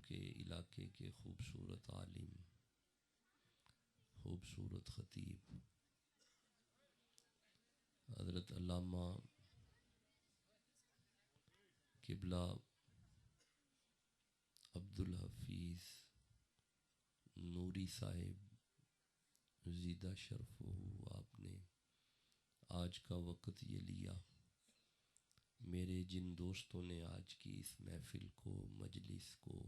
کے علاقے کے خوبصورت عالم، خوبصورت خطیب حضرت علامہ قبلہ عبدالحفیظ نوری صاحب زیدہ شرف ہو، آپ نے آج کا وقت یہ لیا، میرے جن دوستوں نے آج کی اس محفل کو، مجلس کو،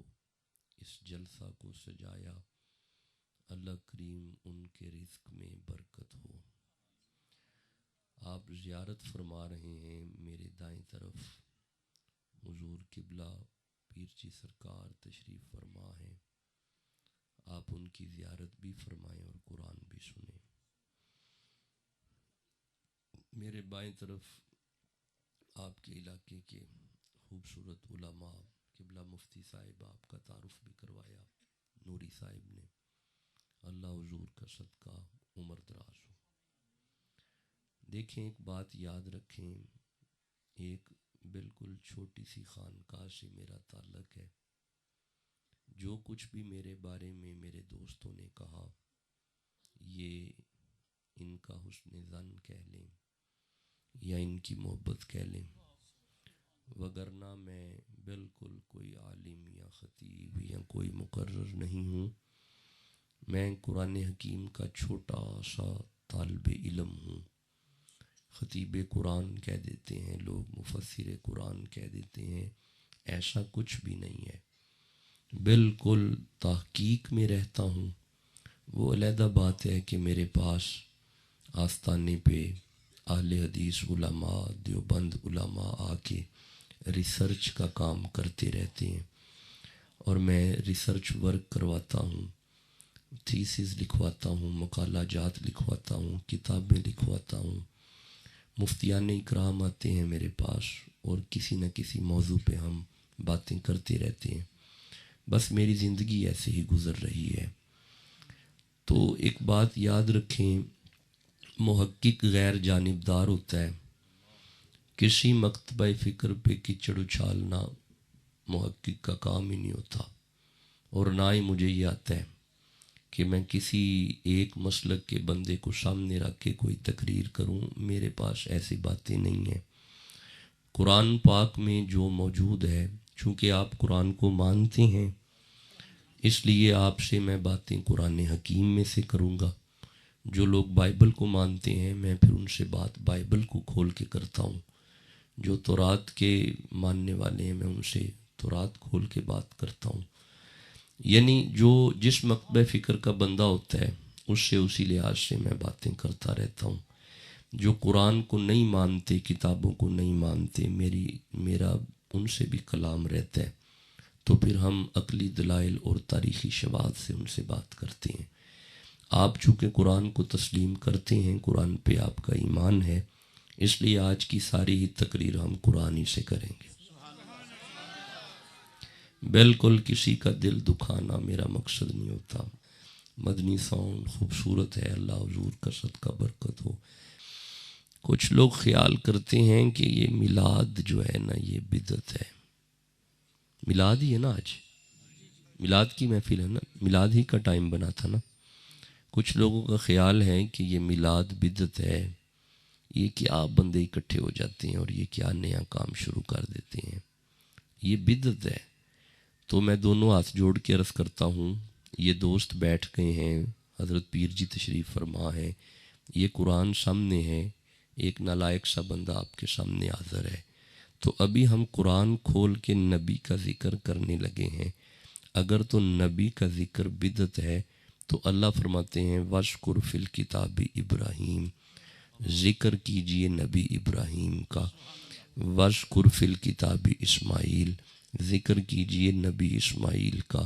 اس جلسہ کو سجایا، اللہ کریم ان کے رزق میں برکت ہو۔ آپ زیارت فرما رہے ہیں، میرے دائیں طرف حضور قبلہ پیر جی سرکار تشریف فرما ہیں، آپ ان کی زیارت بھی فرمائیں اور قرآن بھی سنیں۔ میرے بائیں طرف آپ کے علاقے کے خوبصورت علماء، قبلہ مفتی صاحب آپ کا تعارف بھی کروایا نوری صاحب نے، اللہ حضور کا صدقہ عمر دراز ہو۔ دیکھیں، ایک بات یاد رکھیں، ایک بالکل چھوٹی سی خانقاہ سے میرا تعلق ہے، جو کچھ بھی میرے بارے میں میرے دوستوں نے کہا، یہ ان کا حسن ظن کہہ لیں یا ان کی محبت کہہ لیں، وگرنہ میں بالکل کوئی عالم یا خطیب یا کوئی مقرر نہیں ہوں، میں قرآن حکیم کا چھوٹا سا طالب علم ہوں۔ خطیب قرآن کہہ دیتے ہیں لوگ، مفسر قرآن کہہ دیتے ہیں، ایسا کچھ بھی نہیں ہے، بالکل تحقیق میں رہتا ہوں۔ وہ علیحدہ بات ہے کہ میرے پاس آستانے پہ اہل حدیث علماء، دیوبند علماء آ کے ریسرچ کا کام کرتے رہتے ہیں، اور میں ریسرچ ورک کرواتا ہوں، تھیسز لکھواتا ہوں، مقالہ جات لکھواتا ہوں، کتابیں لکھواتا ہوں، مفتیان اکرام آتے ہیں میرے پاس اور کسی نہ کسی موضوع پہ ہم باتیں کرتے رہتے ہیں، بس میری زندگی ایسے ہی گزر رہی ہے۔ تو ایک بات یاد رکھیں، محقق غیر جانبدار ہوتا ہے، کسی مکتبہ فکر پہ کچڑ اچھالنا محقق کا کام ہی نہیں ہوتا، اور نہ ہی مجھے یہ آتا ہے کہ میں کسی ایک مسلک کے بندے کو سامنے رکھ کے کوئی تقریر کروں، میرے پاس ایسی باتیں نہیں ہیں۔ قرآن پاک میں جو موجود ہے، چونکہ آپ قرآن کو مانتے ہیں، اس لیے آپ سے میں باتیں قرآن حکیم میں سے کروں گا۔ جو لوگ بائبل کو مانتے ہیں، میں پھر ان سے بات بائبل کو کھول کے کرتا ہوں۔ جو تورات کے ماننے والے ہیں، میں ان سے تورات کھول کے بات کرتا ہوں۔ یعنی جو جس مکتبہ فکر کا بندہ ہوتا ہے، اس سے اسی لحاظ سے میں باتیں کرتا رہتا ہوں۔ جو قرآن کو نہیں مانتے، کتابوں کو نہیں مانتے، میرا ان سے بھی کلام رہتا ہے، تو پھر ہم عقلی دلائل اور تاریخی شواہد سے ان سے بات کرتے ہیں۔ آپ چونکہ قرآن کو تسلیم کرتے ہیں، قرآن پہ آپ کا ایمان ہے، اس لیے آج کی ساری ہی تقریر ہم قرآن ہی سے کریں گے۔ بالکل کسی کا دل دکھانا میرا مقصد نہیں ہوتا۔ مدنی ساؤنڈ خوبصورت ہے، اللہ حضور کا صدقہ برکت ہو۔ کچھ لوگ خیال کرتے ہیں کہ یہ میلاد جو ہے نا، یہ بدعت ہے۔ میلاد ہی ہے نا، آج میلاد کی محفل ہے نا، میلاد ہی کا ٹائم بنا تھا نا۔ کچھ لوگوں کا خیال ہے کہ یہ میلاد بدعت ہے، یہ کیا بندے اکٹھے ہو جاتے ہیں اور یہ کیا نیا کام شروع کر دیتے ہیں، یہ بدعت ہے۔ تو میں دونوں ہاتھ جوڑ کے عرض کرتا ہوں، یہ دوست بیٹھ گئے ہیں، حضرت پیر جی تشریف فرما ہے، یہ قرآن سامنے ہے، ایک نالائق سا بندہ آپ کے سامنے حاضر ہے، تو ابھی ہم قرآن کھول کے نبی کا ذکر کرنے لگے ہیں۔ اگر تو نبی کا ذکر بدعت ہے تو اللہ فرماتے ہیں وَذْكُرْ فِي الْكِتَابِ ابراہیم، ذکر کیجئے نبی ابراہیم کا، وَذْكُرْ فِي الْكِتَابِ اسماعیل، ذکر کیجئے نبی اسماعیل کا،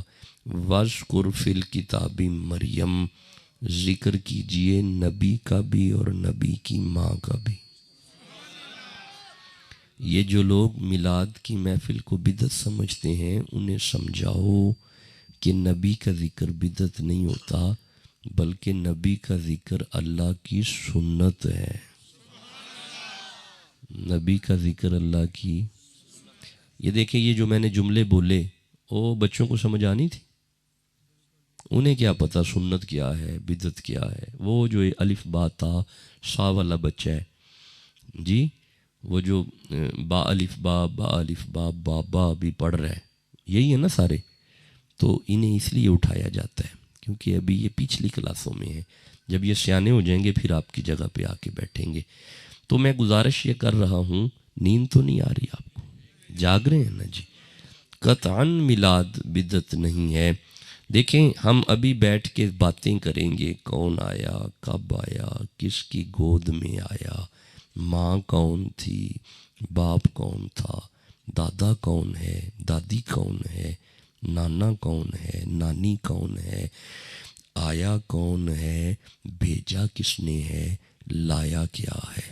وَذْكُرْ فِي الْكِتَابِ مریم، ذکر کیجئے نبی کا بھی اور نبی کی ماں کا بھی۔ یہ جو لوگ میلاد کی محفل کو بدعت سمجھتے ہیں، انہیں سمجھاؤ کہ نبی کا ذکر بدعت نہیں ہوتا، بلکہ نبی کا ذکر اللہ کی سنت ہے۔ نبی کا ذکر اللہ کی، یہ دیکھیں، یہ جو میں نے جملے بولے، وہ بچوں کو سمجھ آنی تھی؟ انہیں کیا پتہ سنت کیا ہے، بدعت کیا ہے؟ وہ جو الف با تا سا والا بچہ ہے جی، وہ جو با الف با الف با با با بھی پڑھ رہا ہے، یہی ہے نا سارے، تو انہیں اس لیے اٹھایا جاتا ہے کیونکہ ابھی یہ پچھلی کلاسوں میں ہیں، جب یہ سیانے ہو جائیں گے پھر آپ کی جگہ پہ آ کے بیٹھیں گے۔ تو میں گزارش یہ کر رہا ہوں، نیند تو نہیں آ رہی آپ کو؟ جاگ رہے ہیں نا جی؟ قطعاً میلاد بدعت نہیں ہے۔ دیکھیں ہم ابھی بیٹھ کے باتیں کریں گے، کون آیا، کب آیا، کس کی گود میں آیا، ماں کون تھی، باپ کون تھا، دادا کون ہے، دادی کون ہے، نانا کون ہے، نانی کون ہے، آیا کون ہے، بھیجا کس نے ہے، لایا کیا ہے۔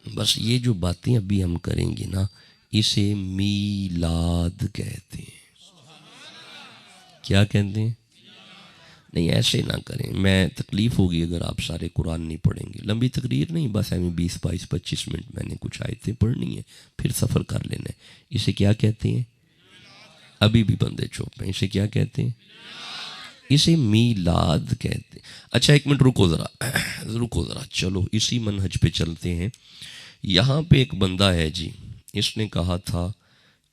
بس یہ جو باتیں ابھی ہم کریں گے نا، اسے میلاد کہتے ہیں۔ کیا کہتے ہیں؟ نہیں ایسے نہ کریں، میں تکلیف ہوگی اگر آپ سارے قرآن نہیں پڑھیں گے۔ لمبی تقریر نہیں، بس ہمیں 20 22 25 منٹ میں نے کچھ آیتیں پڑھنی ہیں، پھر سفر کر لینا ہے۔ اسے کیا کہتے ہیں؟ ابھی بھی بندے چوپ ہیں، اسے کیا کہتے ہیں؟ اسے میلاد کہتے ہیں۔ اچھا ایک منٹ رکو ذرا، چلو اسی منہج پہ چلتے ہیں۔ یہاں پہ ایک بندہ ہے جی، اس نے کہا تھا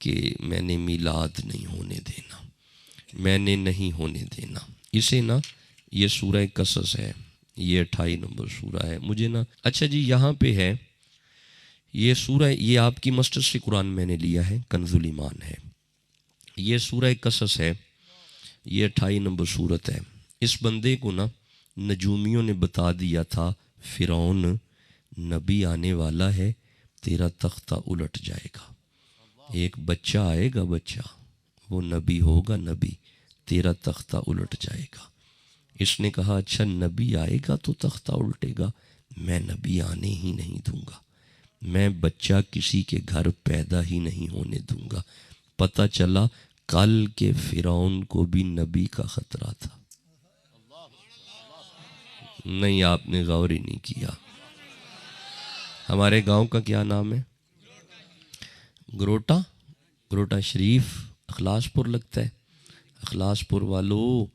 کہ میں نے میلاد نہیں ہونے دینا، میں نے نہیں ہونے دینا۔ اسے نا، یہ سورہ قصص ہے، یہ 28 نمبر سورہ ہے، مجھے نا اچھا جی یہاں پہ ہے یہ سورہ، یہ آپ کی مسٹر سے قرآن میں نے لیا ہے، کنز الایمان ہے، یہ سورہ قصص ہے، یہ 28 نمبر سورت ہے۔ اس بندے کو نا نجومیوں نے بتا دیا تھا فرعون نبی آنے والا ہے، تیرا تختہ الٹ جائے گا، ایک بچہ آئے گا، بچہ وہ نبی ہوگا، نبی، تیرا تختہ الٹ جائے گا۔ اس نے کہا اچھا نبی آئے گا تو تختہ الٹے گا، میں نبی آنے ہی نہیں دوں گا، میں بچہ کسی کے گھر پیدا ہی نہیں ہونے دوں گا۔ پتہ چلا کل کے فرعون کو بھی نبی کا خطرہ تھا۔ نہیں آپ نے غور ہی نہیں کیا۔ ہمارے گاؤں کا کیا نام ہے؟ گروٹا شریف، اخلاص پور لگتا ہے۔ اخلاص پور والو،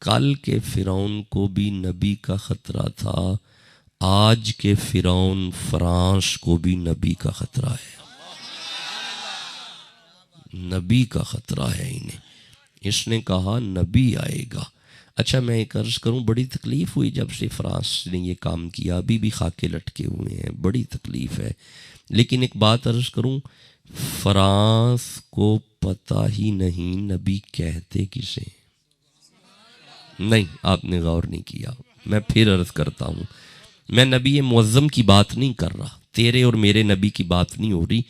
کل کے فرعون کو بھی نبی کا خطرہ تھا، آج کے فرعون فرانس کو بھی نبی کا خطرہ ہے، نبی کا خطرہ ہے انہیں۔ اس نے کہا نبی آئے گا۔ اچھا میں ایک عرض کروں، بڑی تکلیف ہوئی جب سے فرانس نے یہ کام کیا، ابھی بھی خاکے لٹکے ہوئے ہیں، بڑی تکلیف ہے۔ لیکن ایک بات عرض کروں، فرانس کو پتہ ہی نہیں نبی کہتے کسے۔ نہیں آپ نے غور نہیں کیا، میں پھر عرض کرتا ہوں، میں نبی معظم کی بات نہیں کر رہا، تیرے اور میرے نبی کی بات نہیں ہو رہی۔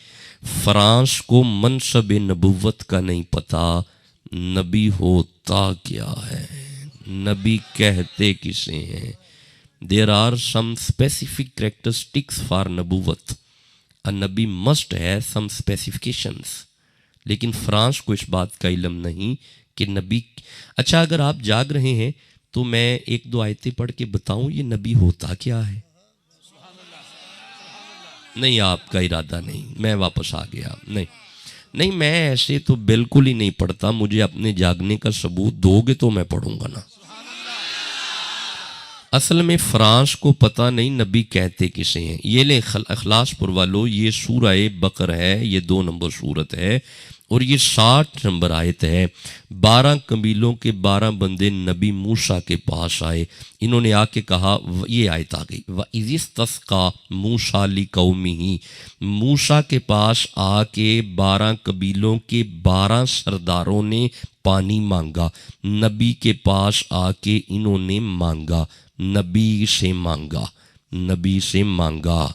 فرانس کو منصب نبوت کا نہیں پتا نبی ہوتا کیا ہے، نبی کہتے کسے ہیں۔ There are some specific characteristics for نبوت، a نبی must have some specifications، لیکن فرانس کو اس بات کا علم نہیں کہ نبی۔ اچھا اگر آپ جاگ رہے ہیں تو میں ایک دو آیتیں پڑھ کے بتاؤں یہ نبی ہوتا کیا ہے؟ نہیں آپ کا ارادہ نہیں، میں واپس آ گیا۔ نہیں میں ایسے تو بالکل ہی نہیں پڑھتا، مجھے اپنے جاگنے کا ثبوت دو گے تو میں پڑھوں گا نا۔ اصل میں فرانس کو پتہ نہیں نبی کہتے کسے ہیں۔ یہ لیں اخلاص پر والو، یہ سورہ بقر ہے، یہ 2 نمبر سورت ہے اور یہ 60 نمبر آیت ہے۔ 12 قبیلوں کے 12 بندے نبی موسیٰ کے پاس آئے، انہوں نے آ کے کہا، یہ آیت آ گئی، وَإِذِ اسْتَسْقَىٰ مُوسَىٰ لِقَوْمِهِ، موسیٰ کے پاس آ کے 12 قبیلوں کے 12 سرداروں نے پانی مانگا، نبی کے پاس آ کے انہوں نے مانگا، نبی سے مانگا، نبی سے مانگا۔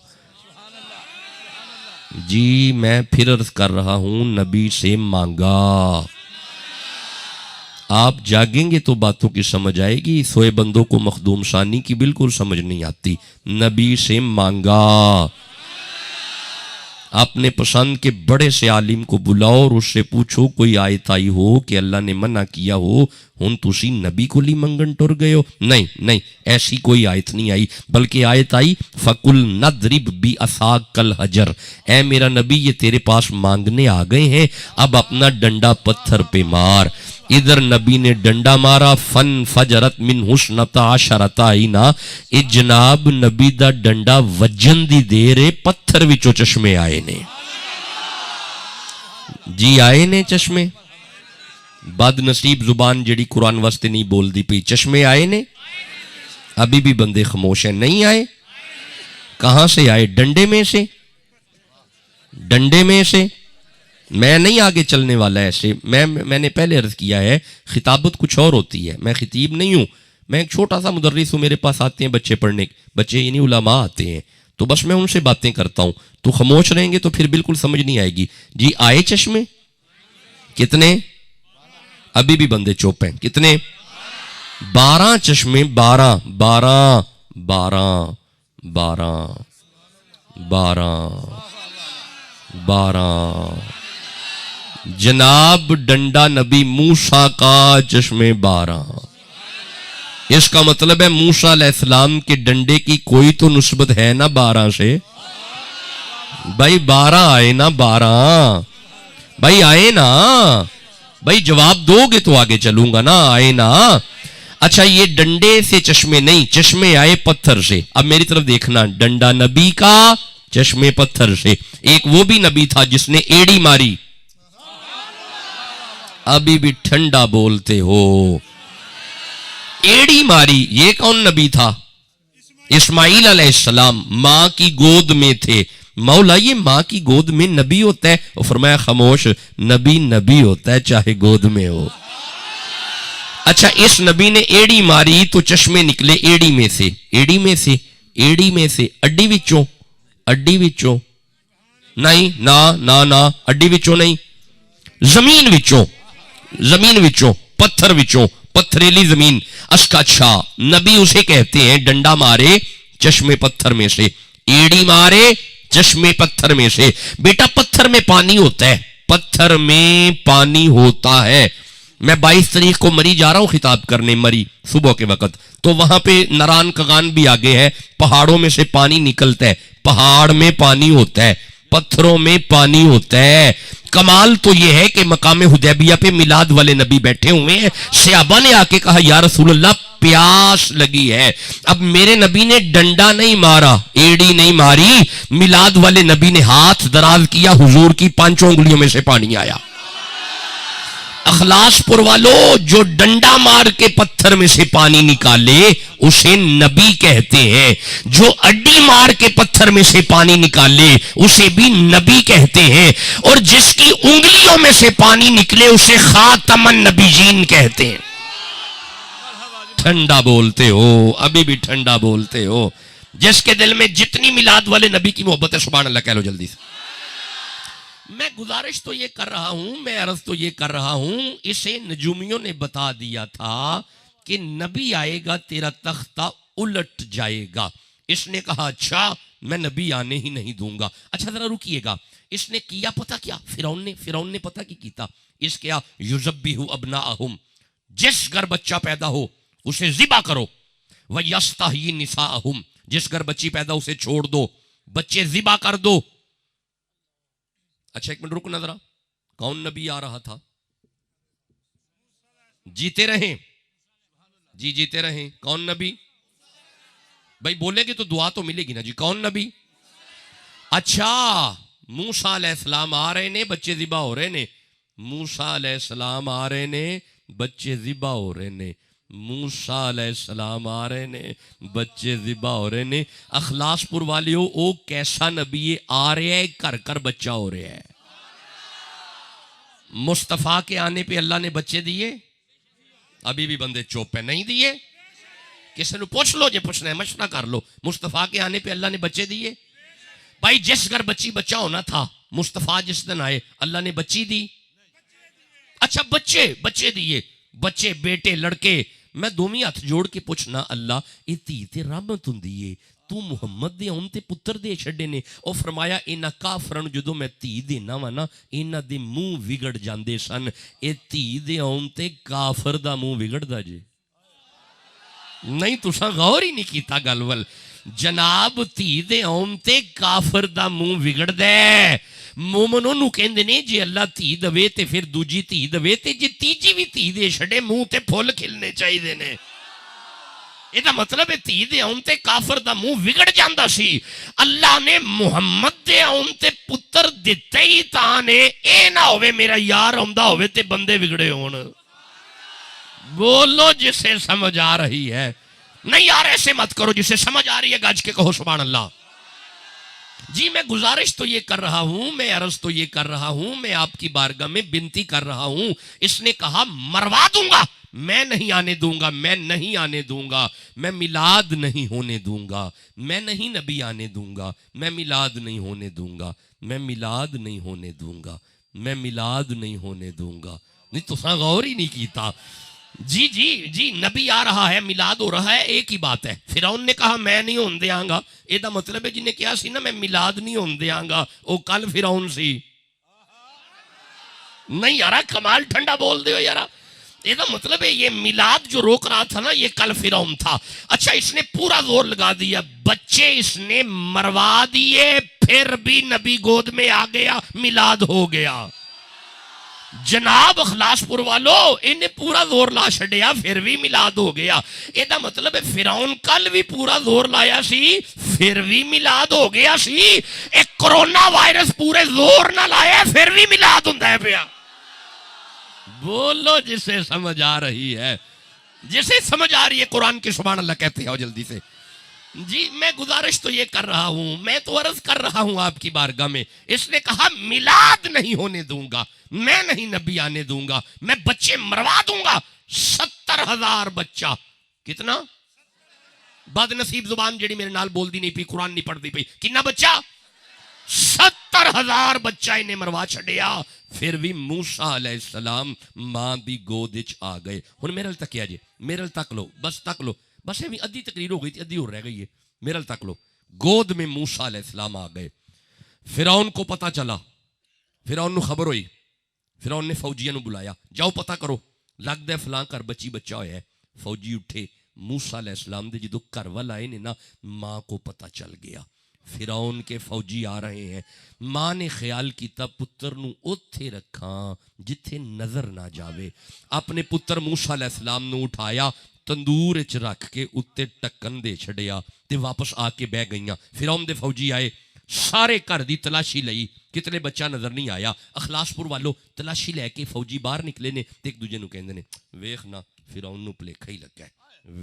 جی میں پھر عرض کر رہا ہوں، نبی سے مانگا۔ آپ جاگیں گے تو باتوں کی سمجھ آئے گی، سوئے بندوں کو مخدوم ثانی کی بالکل سمجھ نہیں آتی۔ نبی سے مانگا۔ اپنے پسند کے بڑے سے عالم کو بلاؤ اور اس سے پوچھو کوئی آیت آئی ہو کہ اللہ نے منع کیا ہو ہن تسی نبی کو لی منگن ٹر گئے ہو. نہیں ایسی کوئی آیت نہیں آئی، بلکہ آیت آئی فَقُلْ نَضْرِبْ بِعَصَاكَ الْحَجَرَ، اے میرا نبی یہ تیرے پاس مانگنے آ گئے ہیں، اب اپنا ڈنڈا پتھر پہ مار. ادھر نبی نے ڈنڈا مارا فن فجرت من حسنتا عشرتا عینا، اے جناب نبی دا ڈنڈا وجن دی دیر پتھر وچو چشمے آئے نے. جی آئے نے چشمے، بد نصیب زبان جڑی قرآن واسطے نہیں بول دی پئی، چشمے آئے نے. ابھی بھی بندے خاموش ہیں، نہیں آئے. کہاں سے آئے؟ ڈنڈے میں سے. ڈنڈے میں سے. میں نہیں آگے چلنے والا ایسے. میں نے پہلے عرض کیا ہے خطابت کچھ اور ہوتی ہے. میں خطیب نہیں ہوں، میں ایک چھوٹا سا مدرس ہوں. میرے پاس آتے ہیں بچے پڑھنے، بچے یعنی علماء آتے ہیں، تو بس میں ان سے باتیں کرتا ہوں. تو خاموش رہیں گے تو پھر بالکل سمجھ نہیں آئے گی. جی آئے چشمے کتنے؟ ابھی بھی بندے چوپ ہیں. کتنے؟ 12 چشمے. 12 12 12 12 12 12 جناب ڈنڈا نبی موسیٰ کا چشمے 12. اس کا مطلب ہے موسیٰ علیہ السلام کے ڈنڈے کی کوئی تو نسبت ہے نا 12 سے. بھائی 12 آئے نا. 12 بھائی آئے نا. بھائی جواب دو گے تو آگے چلوں گا نا. آئے نا. اچھا یہ ڈنڈے سے چشمے نہیں، چشمے آئے پتھر سے. اب میری طرف دیکھنا، ڈنڈا نبی کا، چشمے پتھر سے. ایک وہ بھی نبی تھا جس نے ایڑی ماری. ابھی بھی ٹھنڈا بولتے ہو. ایڑی ماری، یہ کون نبی تھا؟ اسماعیل علیہ السلام ماں کی گود میں تھے. مولا یہ ماں کی گود میں نبی ہوتا ہے؟ اور فرمایا خاموش، نبی نبی ہوتا ہے چاہے گود میں ہو. اچھا اس نبی نے ایڑی ماری تو چشمے نکلے ایڑی میں سے. ایڑی میں سے. ایڑی میں سے. اڈی وچوں. اڈی وچوں نہیں. نا اڈی وچوں نہیں. زمین وچوں. زمین وچوں. پتھر وچوں. پتھریلی زمین. اچھا نبی اسے کہتے ہیں ڈنڈا مارے چشمے پتھر میں سے، ایڑی مارے چشمے پتھر میں سے. بیٹا پتھر میں پانی ہوتا ہے. پتھر میں پانی ہوتا ہے. میں 22 تاریخ کو مری جا رہا ہوں خطاب کرنے، مری صبح کے وقت، تو وہاں پہ نران کغان بھی آگے ہے. پہاڑوں میں سے پانی نکلتا ہے. پہاڑ میں پانی ہوتا ہے، پتھروں میں پانی ہوتا ہے. کمال تو یہ ہے کہ مقام حدیبیہ پہ میلاد والے نبی بیٹھے ہوئے ہیں. صحابہ نے آ کے کہا یا رسول اللہ پیاس لگی ہے. اب میرے نبی نے ڈنڈا نہیں مارا، ایڑی نہیں ماری، میلاد والے نبی نے ہاتھ دراز کیا، حضور کی 5 انگلیوں میں سے پانی آیا. اخلاص پور والو، جو ڈنڈا مار کے پتھر میں سے پانی نکالے اسے نبی کہتے ہیں. جو اڈی مار کے پتھر میں سے پانی نکالے اسے بھی نبی کہتے ہیں. اور جس کی انگلیوں میں سے پانی نکلے اسے خاتم النبیین کہتے ہیں. ٹھنڈا بولتے ہو. ابھی بھی ٹھنڈا بولتے ہو. جس کے دل میں جتنی میلاد والے نبی کی محبت ہے سبحان اللہ کہہ لو جلدی سے. میں گزارش تو یہ کر رہا ہوں، میں عرض تو یہ کر رہا ہوں، اسے نجومیوں نے بتا دیا تھا کہ نبی آئے گا تیرا تختہ الٹ جائے گا. اس نے کہا اچھا میں نبی آنے ہی نہیں دوں گا. اچھا ذرا رکیے گا. اس نے کیا پتہ کیا؟ فرعون نے پتہ کی کیتا. اس کیا یذبح ابناءہم، جس گھر بچہ پیدا ہو اسے ذبح کرو. ویستحیی نساءہم، جس گھر بچی پیدا اسے چھوڑ دو، بچے ذبح کر دو. اچھا ایک منٹ رکنا ذرا. کون نبی آ رہا تھا؟ جیتے رہیں جی، جیتے رہیں. کون نبی؟ بھائی بولیں گے تو دعا تو ملے گی نا جی. کون نبی؟ اچھا موسیٰ علیہ السلام آ رہے نے، بچے ذبح ہو رہے نے. موسیٰ علیہ السلام آ رہے نے، بچے ذبح ہو رہے نے. موسیٰ علیہ السلام آ رہے نے، بچے ذبح ہو رہے نے. اخلاص پور والیو او کیسا نبی آ رہے ہے، کر کر بچہ ہو رہے ہے. مصطفیٰ کے آنے پہ اللہ نے بچے دیے؟ ابھی بھی بندے چوپ ہیں. نہیں دیے؟ کسی نے پوچھ لو، جے پوچھنا ہے مشورہ کر لو. مصطفیٰ کے آنے پہ اللہ نے بچے دیے؟ بھائی جس گھر بچہ ہونا تھا، مصطفیٰ جس دن آئے اللہ نے بچی دی. اچھا بچے دیے، بچے بیٹے لڑکے. میں دومی ہاتھ جوڑ کے پوچھنا اللہ یہ تھی تے رحمت ہوں دیئے، تو محمد دے آن تے پتر دے چھڑے نے. اور فرمایا انہاں کافرن جدوں میں دھی دینا وا نا انہاں دے منہ وگڑ جاندے سن. اے دھی دے آن تے کافر دا منہ وگڑدا جے. نہیں تساں غور ہی نہیں کیتا گل ول. جناب دھی دے آن تے کافر دا منہ وگڑدا ہے. مومنوں نو کہندے نے جے اللہ دھی دوے تے پھر دوجی دھی دوے تے جے تیجی بھی دھی دے چھڑے منہ تے پھول کھلنے چاہیے نے. یہ مطلب ہے دھی دے آن تے کافر دا منہ وگڑ جاندا سی. اللہ نے محمد دے آن تے پتر دتے ہی تانے اے نہ ہوئے میرا یار آندا ہوئے تے بندے بگڑے ہون. بولو جسے سمجھ آ رہی ہے. نہیں یار ایسے مت کرو, جسے سمجھ آ رہی ہے گاج کے کہو سبحان اللہ. جی میں گزارش تو یہ کر رہا ہوں, میں عرض تو یہ کر رہا ہوں, میں آپ کی بارگاہ میں بنتی کر رہا ہوں. اس نے کہا مروا دوں گا, میں نہیں آنے دوں گا, میں نہیں آنے دوں گا, میں میلاد نہیں ہونے دوں گا, میں نہیں نبی آنے دوں گا, میں میلاد نہیں ہونے دوں گا, میں میلاد نہیں ہونے دوں گا, میں میلاد نہیں ہونے دوں گا. نہیں تو غور ہی نہیں کیتا. جی جی جی نبی آ رہا ہے, میلاد ہو رہا ہے, ایک ہی بات ہے. فرعون نے کہا میں نہیں ہون دیاں گا. یہ دا مطلب ہے جنہیں کیا سی نا میں میلاد نہیں ہون دیاں گا, وہ کل فرعون سی. نہیں یارا کمال ٹھنڈا بول دے ہو یارا. یہ دا مطلب ہے یہ میلاد جو روک رہا تھا نا یہ کل فرعون تھا. اچھا اس نے پورا زور لگا دیا, بچے اس نے مروا دیے, پھر بھی نبی گود میں آ گیا, میلاد ہو گیا. جناب اخلاص پور والو انہیں پورا زور لا چھڑیا, پھر بھی میلاد ہو گیا. یہ دا مطلب ہے فرعون کل بھی پورا زور لایا سی, پھر بھی میلاد ہو گیا سی. ایک کرونا وائرس پورے زور نہ لایا, پھر بھی میلاد ہوندا ہے پیا. بولو جسے سمجھ آ رہی ہے, جسے سمجھ آ رہی ہے قرآن کے سبحان اللہ کہتے ہو جلدی سے. جی میں گزارش تو یہ کر رہا ہوں, میں تو عرض کر رہا ہوں آپ کی بارگاہ میں. اس نے کہا میلاد نہیں ہونے دوں گا, میں نہیں نبی آنے دوں گا, میں بچے مروا دوں گا. 70,000 بچہ. کتنا بد نصیب زبان جڑی میرے نال بول دی نہیں پی, قرآن نہیں پڑھ دی پی. کتنا بچہ 70,000 بچہ انہیں مروا چھڑیا. پھر بھی موسیٰ علیہ السلام ماں دی گودچ آ گئے. ہن میرے تک کیا جے, میرے تک لو, بس تک لو, بس یہ ادھی تقریر ہو گئی تھی, ادھی اور رہ گئی ہے. میرے تک لو. گود میں موسیٰ علیہ السلام آ گئے. فرعون کو پتا چلا, فرعون نو خبر ہوئی, فرعون نے فوجیاں نو بلایا, جاؤ پتا کرو لگ دے فلاں کر بچی بچہ ہویا ہے. فوجی اٹھے, موسیٰ علیہ السلام دے جدو کر والا آئے نے نا, ماں کو پتا چل گیا فرعون کے فوجی آ رہے ہیں. ماں نے خیال کیتا پتر نو اوتھے رکھاں جتھے نظر نہ جاوے. اپنے پتر موسیٰ علیہ السلام نو اٹھایا, تندور اچ رکھ کے اتے ٹکن دے چھڑیا تے واپس آ کے بہ گئیاں. فرعون دے فوجی آئے, سارے گھر دی تلاشی لئی, کتنے بچہ نظر نہیں آیا. اخلاص پور والو تلاشی لے کے فوجی باہر نکلے نے تے ایک دوجے نو کہندے نے ویکھنا فرعون نو پلیکھا ہی لگا ہے,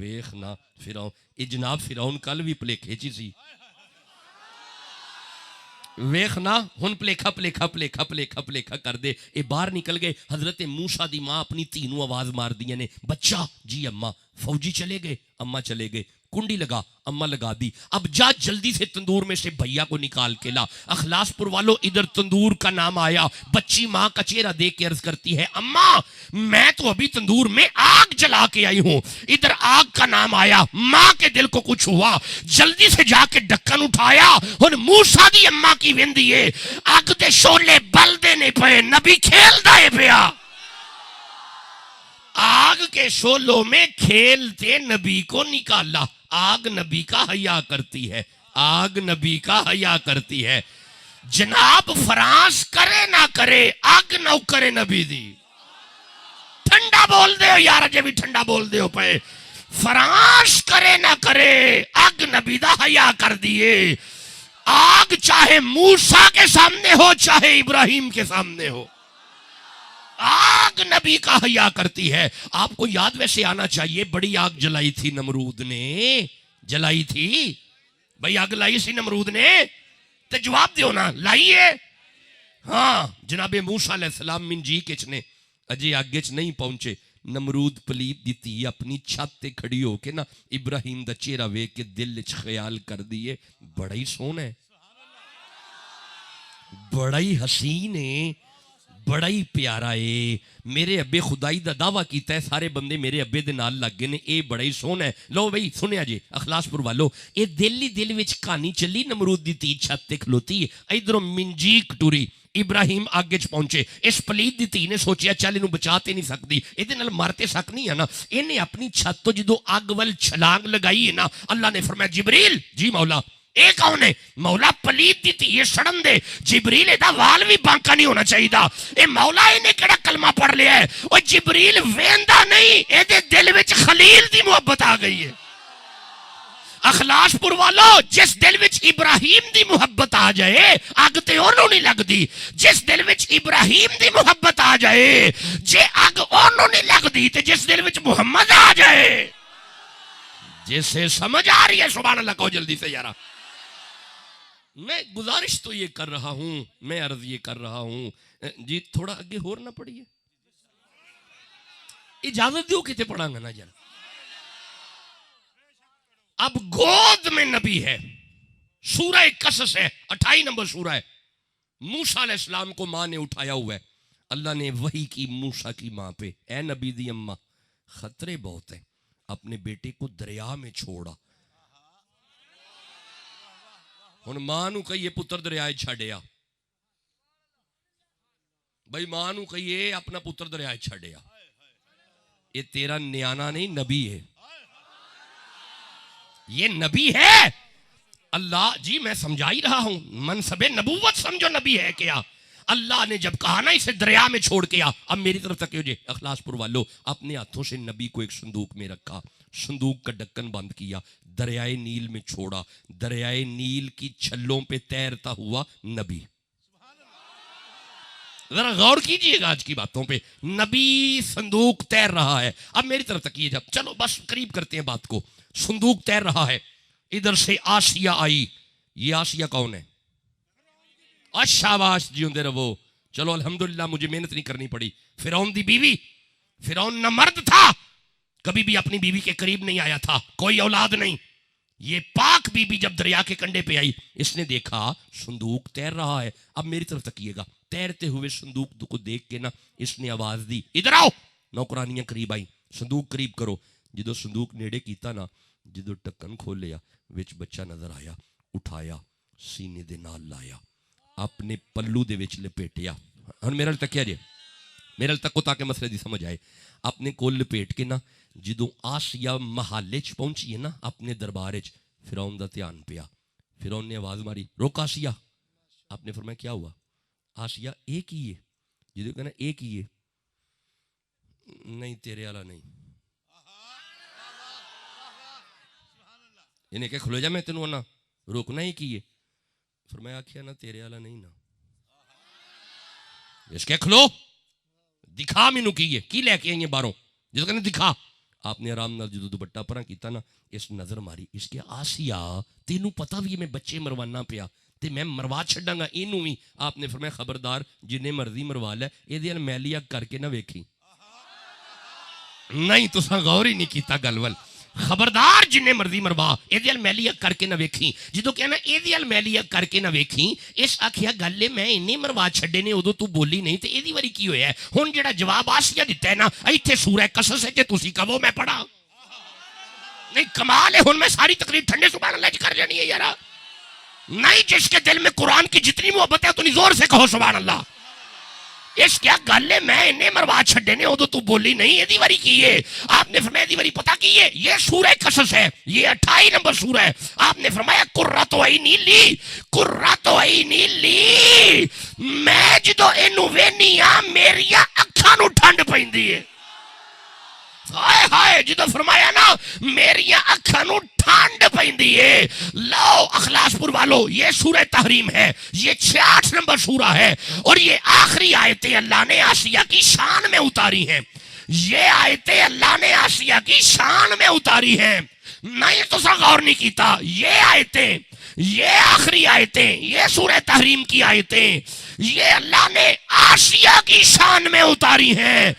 ویکھنا فرعون. اے جناب فرعون کل بھی پلیکھے چی سی, ویخنا ہن پلیکھا پلیکھا پلیکھا پلیکھا پلیکھا کر دے. اے باہر نکل گئے. حضرت موسیٰ دی ماں اپنی تینوں آواز مار دیا نے, بچہ جی اماں. فوجی چلے گئے, اماں چلے گئے. کنڈی لگا, اماں لگا دی. اب جا جلدی سے تندور میں سے بھیا کو نکال کے لا. اخلاص پور والو ادھر تندور کا نام آیا. بچی ماں کا چہرہ دیکھ کے عرض کرتی ہے اماں میں تو ابھی تندور میں آگ جلا کے آئی ہوں. ادھر آگ کا نام آیا, ماں کے دل کو کچھ ہوا, جلدی سے جا کے ڈھکن اٹھایا. اور موسیٰ دی اماں کی وندی ہے, آگ دے شولے بل دینے پے, نبی کھیل دائے پیا. آگ کے شولوں میں کھیلتے نبی کو نکالا. آگ نبی کا حیا کرتی ہے, آگ نبی کا حیا کرتی ہے. جناب فرانس کرے نہ کرے, آگ نہ کرے نبی دی. ٹھنڈا بول دے ہو یار, جے بھی ٹھنڈا بول دے ہو پے. فرانس کرے نہ کرے, آگ نبی دا حیا کر دیے. آگ چاہے موسیٰ کے سامنے ہو چاہے ابراہیم کے سامنے ہو, آگ نبی کا حیا کرتی ہے. آپ کو یاد ویسے آنا چاہیے, بڑی آگ جلائی تھی نمرود نے, جلائی تھی بھئی آگ لائی سی نمرود نے, تو جواب دیو نا لائیے. ہاں جناب موسیٰ علیہ السلام من جی کچھ نے اجے آگے چ نہیں پہنچے. نمرود پلیت دیتی اپنی چھت تے کھڑی ہو کے نا ابراہیم دا چہرہ ویکھ کے دل چ خیال کر دیے بڑا ہی سونا ہے, بڑا ہی حسین ہے, بڑا ہی پیارا ہے، میرے ابے خدائی دا دعویٰ کیتا ہے سارے بندے میرے ابے دے نال لگ گئے نے، اے بڑا ہی سونا ہے۔ لو بھائی سنیا جی اخلاص پور والو، اے دل ہی دل وچ کہانی چلی، نمرود دی تھی چھت تے کھلوتی، ادھروں منجیک ٹری، ابراہیم آگے چ پہنچے، اس پلید دی تھی نے سوچیا چل انہوں بچاتے نہیں سکتی، یہ نال مارتے سک نہیں ہے نا، انہیں اپنی چھت تو جدو اگ ول چھلانگ لگائی ہے نا، اللہ نے فرمایا جبریل جی مولا اے کون ہے؟ مولا پلید دی تھی یہ سڑن دے، جبریل اے دا وال بھی بانکا نہیں ہونا چاہیے دا، اے مولا انہیں کڑا کلمہ پڑھ لیا ہے، اور جبریل ویندا نہیں، اے دے دل وچ خلیل دی محبت آ گئی ہے۔ اخلاص پور والو، جس دل وچ ابراہیم دی محبت آ جائے اگ تے انہوں نہیں لگ دی، جس دل وچ ابراہیم دی محبت آ جائے جے اگ انہوں نہیں لگ دی، تے جس دل وچ محمد آ جائے، جسے سمجھ آ رہی ہے سبحان اللہ کہو جلدی سے یارا۔ میں گزارش تو یہ کر رہا ہوں، میں عرض یہ کر رہا ہوں جی تھوڑا آگے ہور نہ پڑھیے، اجازت دیو کتے پڑھا گا نا جان۔ اب گود میں نبی ہے، سورہ قصص ہے، 28 نمبر سورہ ہے، موسیٰ علیہ السلام کو ماں نے اٹھایا ہوا ہے، اللہ نے وحی کی موسیٰ کی ماں پہ، اے نبی دی اماں خطرے بہت ہیں، اپنے بیٹے کو دریا میں چھوڑا۔ ہن ماں نو کہیے پتر دریائے چھڑیا، بھائی ماں نو کہیے اپنا پتر دریائے چھڑیا، یہ تیرا نیانا نہیں نبی ہے، یہ نبی ہے۔ اللہ جی میں سمجھا ہی رہا ہوں، منصب نبوت سمجھو نبی ہے کیا؟ اللہ نے جب کہا نا اسے دریا میں چھوڑ کے آ، اب میری طرف تک جی اخلاص پور والو، اپنے ہاتھوں سے نبی کو ایک صندوق میں رکھا، صندوق کا ڈھکن بند کیا، دریائے نیل میں چھوڑا، دریائے نیل کی چھلوں پہ تیرتا ہوا نبی۔ ذرا غور کیجئے گا آج کی باتوں پہ، نبی صندوق تیر رہا ہے۔ اب میری طرف تک یہ جب چلو بس قریب کرتے ہیں بات کو، صندوق تیر رہا ہے، ادھر سے آسیہ آئی، یہ آسیہ کون ہے؟ شاباش جی ہوندے رہو، چلو الحمدللہ مجھے محنت نہیں کرنی پڑی۔ فرعون دی بیوی، فرعون نہ مرد تھا، کبھی بھی اپنی بیوی کے قریب نہیں آیا تھا، کوئی اولاد نہیں، یہ پاک بی بی جب دریا کے کنڈے پہ آئی، اس نے دیکھا صندوق تیر رہا ہے۔ اب میری طرف تکیے گا، تیرتے ہوئے صندوق کو دیکھ کے نا اس نے آواز دی ادھر آؤ، نوکرانیاں قریب آئی، صندوق قریب کرو، جدو صندوق نیڑے کیتا نا، جدو ٹکن کھول لیا وچ بچہ نظر آیا، اٹھایا سینے دے نال لایا، اپنے پلو دے وچ لپیٹیا۔ ہن میرے تک کیا جے، میرے تک کو تاکہ مسئلے دی سمجھ آئے، اپنے کول لپیٹ کے نا جدو آسیہ محلے چ پہنچی ہے نا اپنے دربار چ، فرعون دا دھیان پیا، فرعون نے آواز ماری روک آسیہ، آپ نے فرمایا کیا ہوا؟ آسیہ ایک ہی ہے، جدو کہنا ایک ہی ہے، نہیں تیرے والا نہیں، انہیں کہ کھلو جا میں تینوں نا روکنا ہی کی ہے، فرمایا آکھیا نا تیرے والا نہیں نا، اس کے کھلو دکھا مینوں کی ہے، کی لے کے آئیں باہروں، جس کہنے دکھا۔ آپ نے آرام نال جدو دوپٹہ پرا کیتا نا، اس نظر ماری، اس کے آسیہ تینوں پتہ بھی میں بچے مروانا پیا تے میں مروا چھڑاں گا اینوں بھی۔ آپ نے فرمایا خبردار جنہیں مرضی مروا لے، یہ دے میلی اگ کر کے نہ ویکھی، نہیں تساں غور ہی نہیں کیتا گل ول، خبردار جنہیں مرضی مروا، یہ دے میلی اگ کر کے نہ ویکھی، جدو کہنا یہ دے میلی اگ کر کے نہ ویکھی، اس آکھیا گل میں انہیں مروا چھڑے نے ادو تو بولی نہیں تے یہ دی واری کی ہویا ہے؟ ہن جڑا جواب آسیہ دیتا ہے نا، ایتھے سورہ قصص ہے کہ تسی کہو میں پڑھا، نہیں کمال ہے، ہن میں ساری تقریر ٹھنڈے سبحان اللہ کر جانی ہے یارا، نہیں جس کے دل میں قرآن کی جتنی محبت ہے اتنی زور سے کہو سبحان اللہ۔ اس کیا گل ہے میں انہیں مروا چھڑے نے ادو تو بولی نہیں، یہ دیواری کی ہے؟ آپ نے فرمایا دیواری پتہ کی ہے؟ یہ سورہ قصص ہے، یہ 28 نمبر سورہ ہے۔ آپ نے فرمایا قرۃ عینی لی، قرۃ عینی لی، میں جدو اینو وینی ہاں میریاں اکھاں نو ٹھنڈ پیندی ہے، ہائے ہائے جدو فرمایا نا میریاں اکھاں نو ٹھنڈ پیندی ہے۔ لو اخلاص پور والو، یہ سورہ تحریم ہے، یہ 66 نمبر سورہ ہے، اور یہ آخری آیتیں اللہ نے آسیہ کی شان میں اتاری ہیں، یہ آیتیں اللہ نے آسیہ کی شان میں اتاری ہیں، نہیں تو سا غور نہیں کیتا، یہ آیتیں، یہ آخری آیتیں، یہ سورہ تحریم کی آیتیں، یہ اللہ نے آسیہ کی شان میں اتاری ہیں۔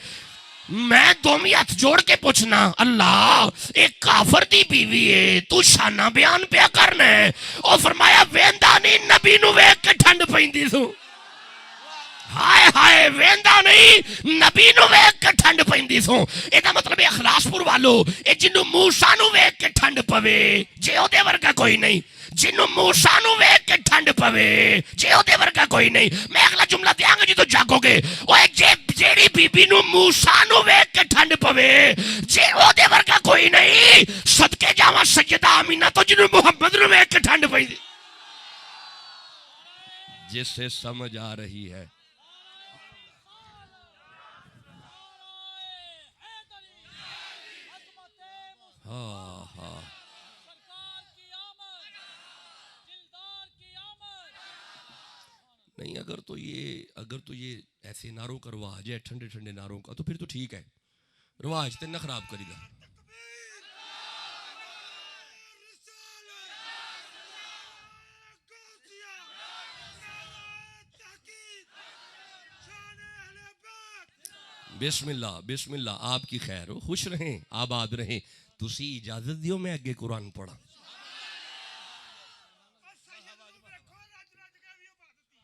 میں دومی ہاتھ جوڑ کے پوچھنا، اللہ ایک کافر دی بیوی ہے تو شانہ بیان پیا کرنا ہے، اور فرمایا ویندا نہیں نبی نو ویکھ کے ٹھنڈ پیندی سو، ہائے ہائے ویندا نہیں نبی نو ویکھ کے ٹھنڈ پیندی سو ادا مطلب اخلاص پور والو اے جنوں موسیٰ نو ویکھ کے ٹھنڈ پوے جے او دے ورگا کوئی نہیں جنوں موسیٰ نو ویکھ کے ٹھنڈ پوے جے او دے ورگا کوئی نہیں میں اگلا جملہ دیاں گا جدوں جاگو گے اوے جیڑی بی بی نو موسیٰ نو ویکھ کے ٹھنڈ پوے جے او دے ورگا کوئی نہیں صدقے جاواں سیدہ آمینہ تو جنوں محمد نو ویکھ کے ٹھنڈ پیندی جس سے سمجھ آ رہی ہے ہاں ہاں نہیں اگر تو یہ ایسے نعروں کا رواج ہے ٹھنڈے ٹھنڈے نعروں کا تو پھر تو ٹھیک ہے رواج تے نہ خراب کری گا بسم اللہ آپ کی خیر ہو خوش رہیں آباد رہیں تسی اجازت دیو میں اگے قرآن پڑھا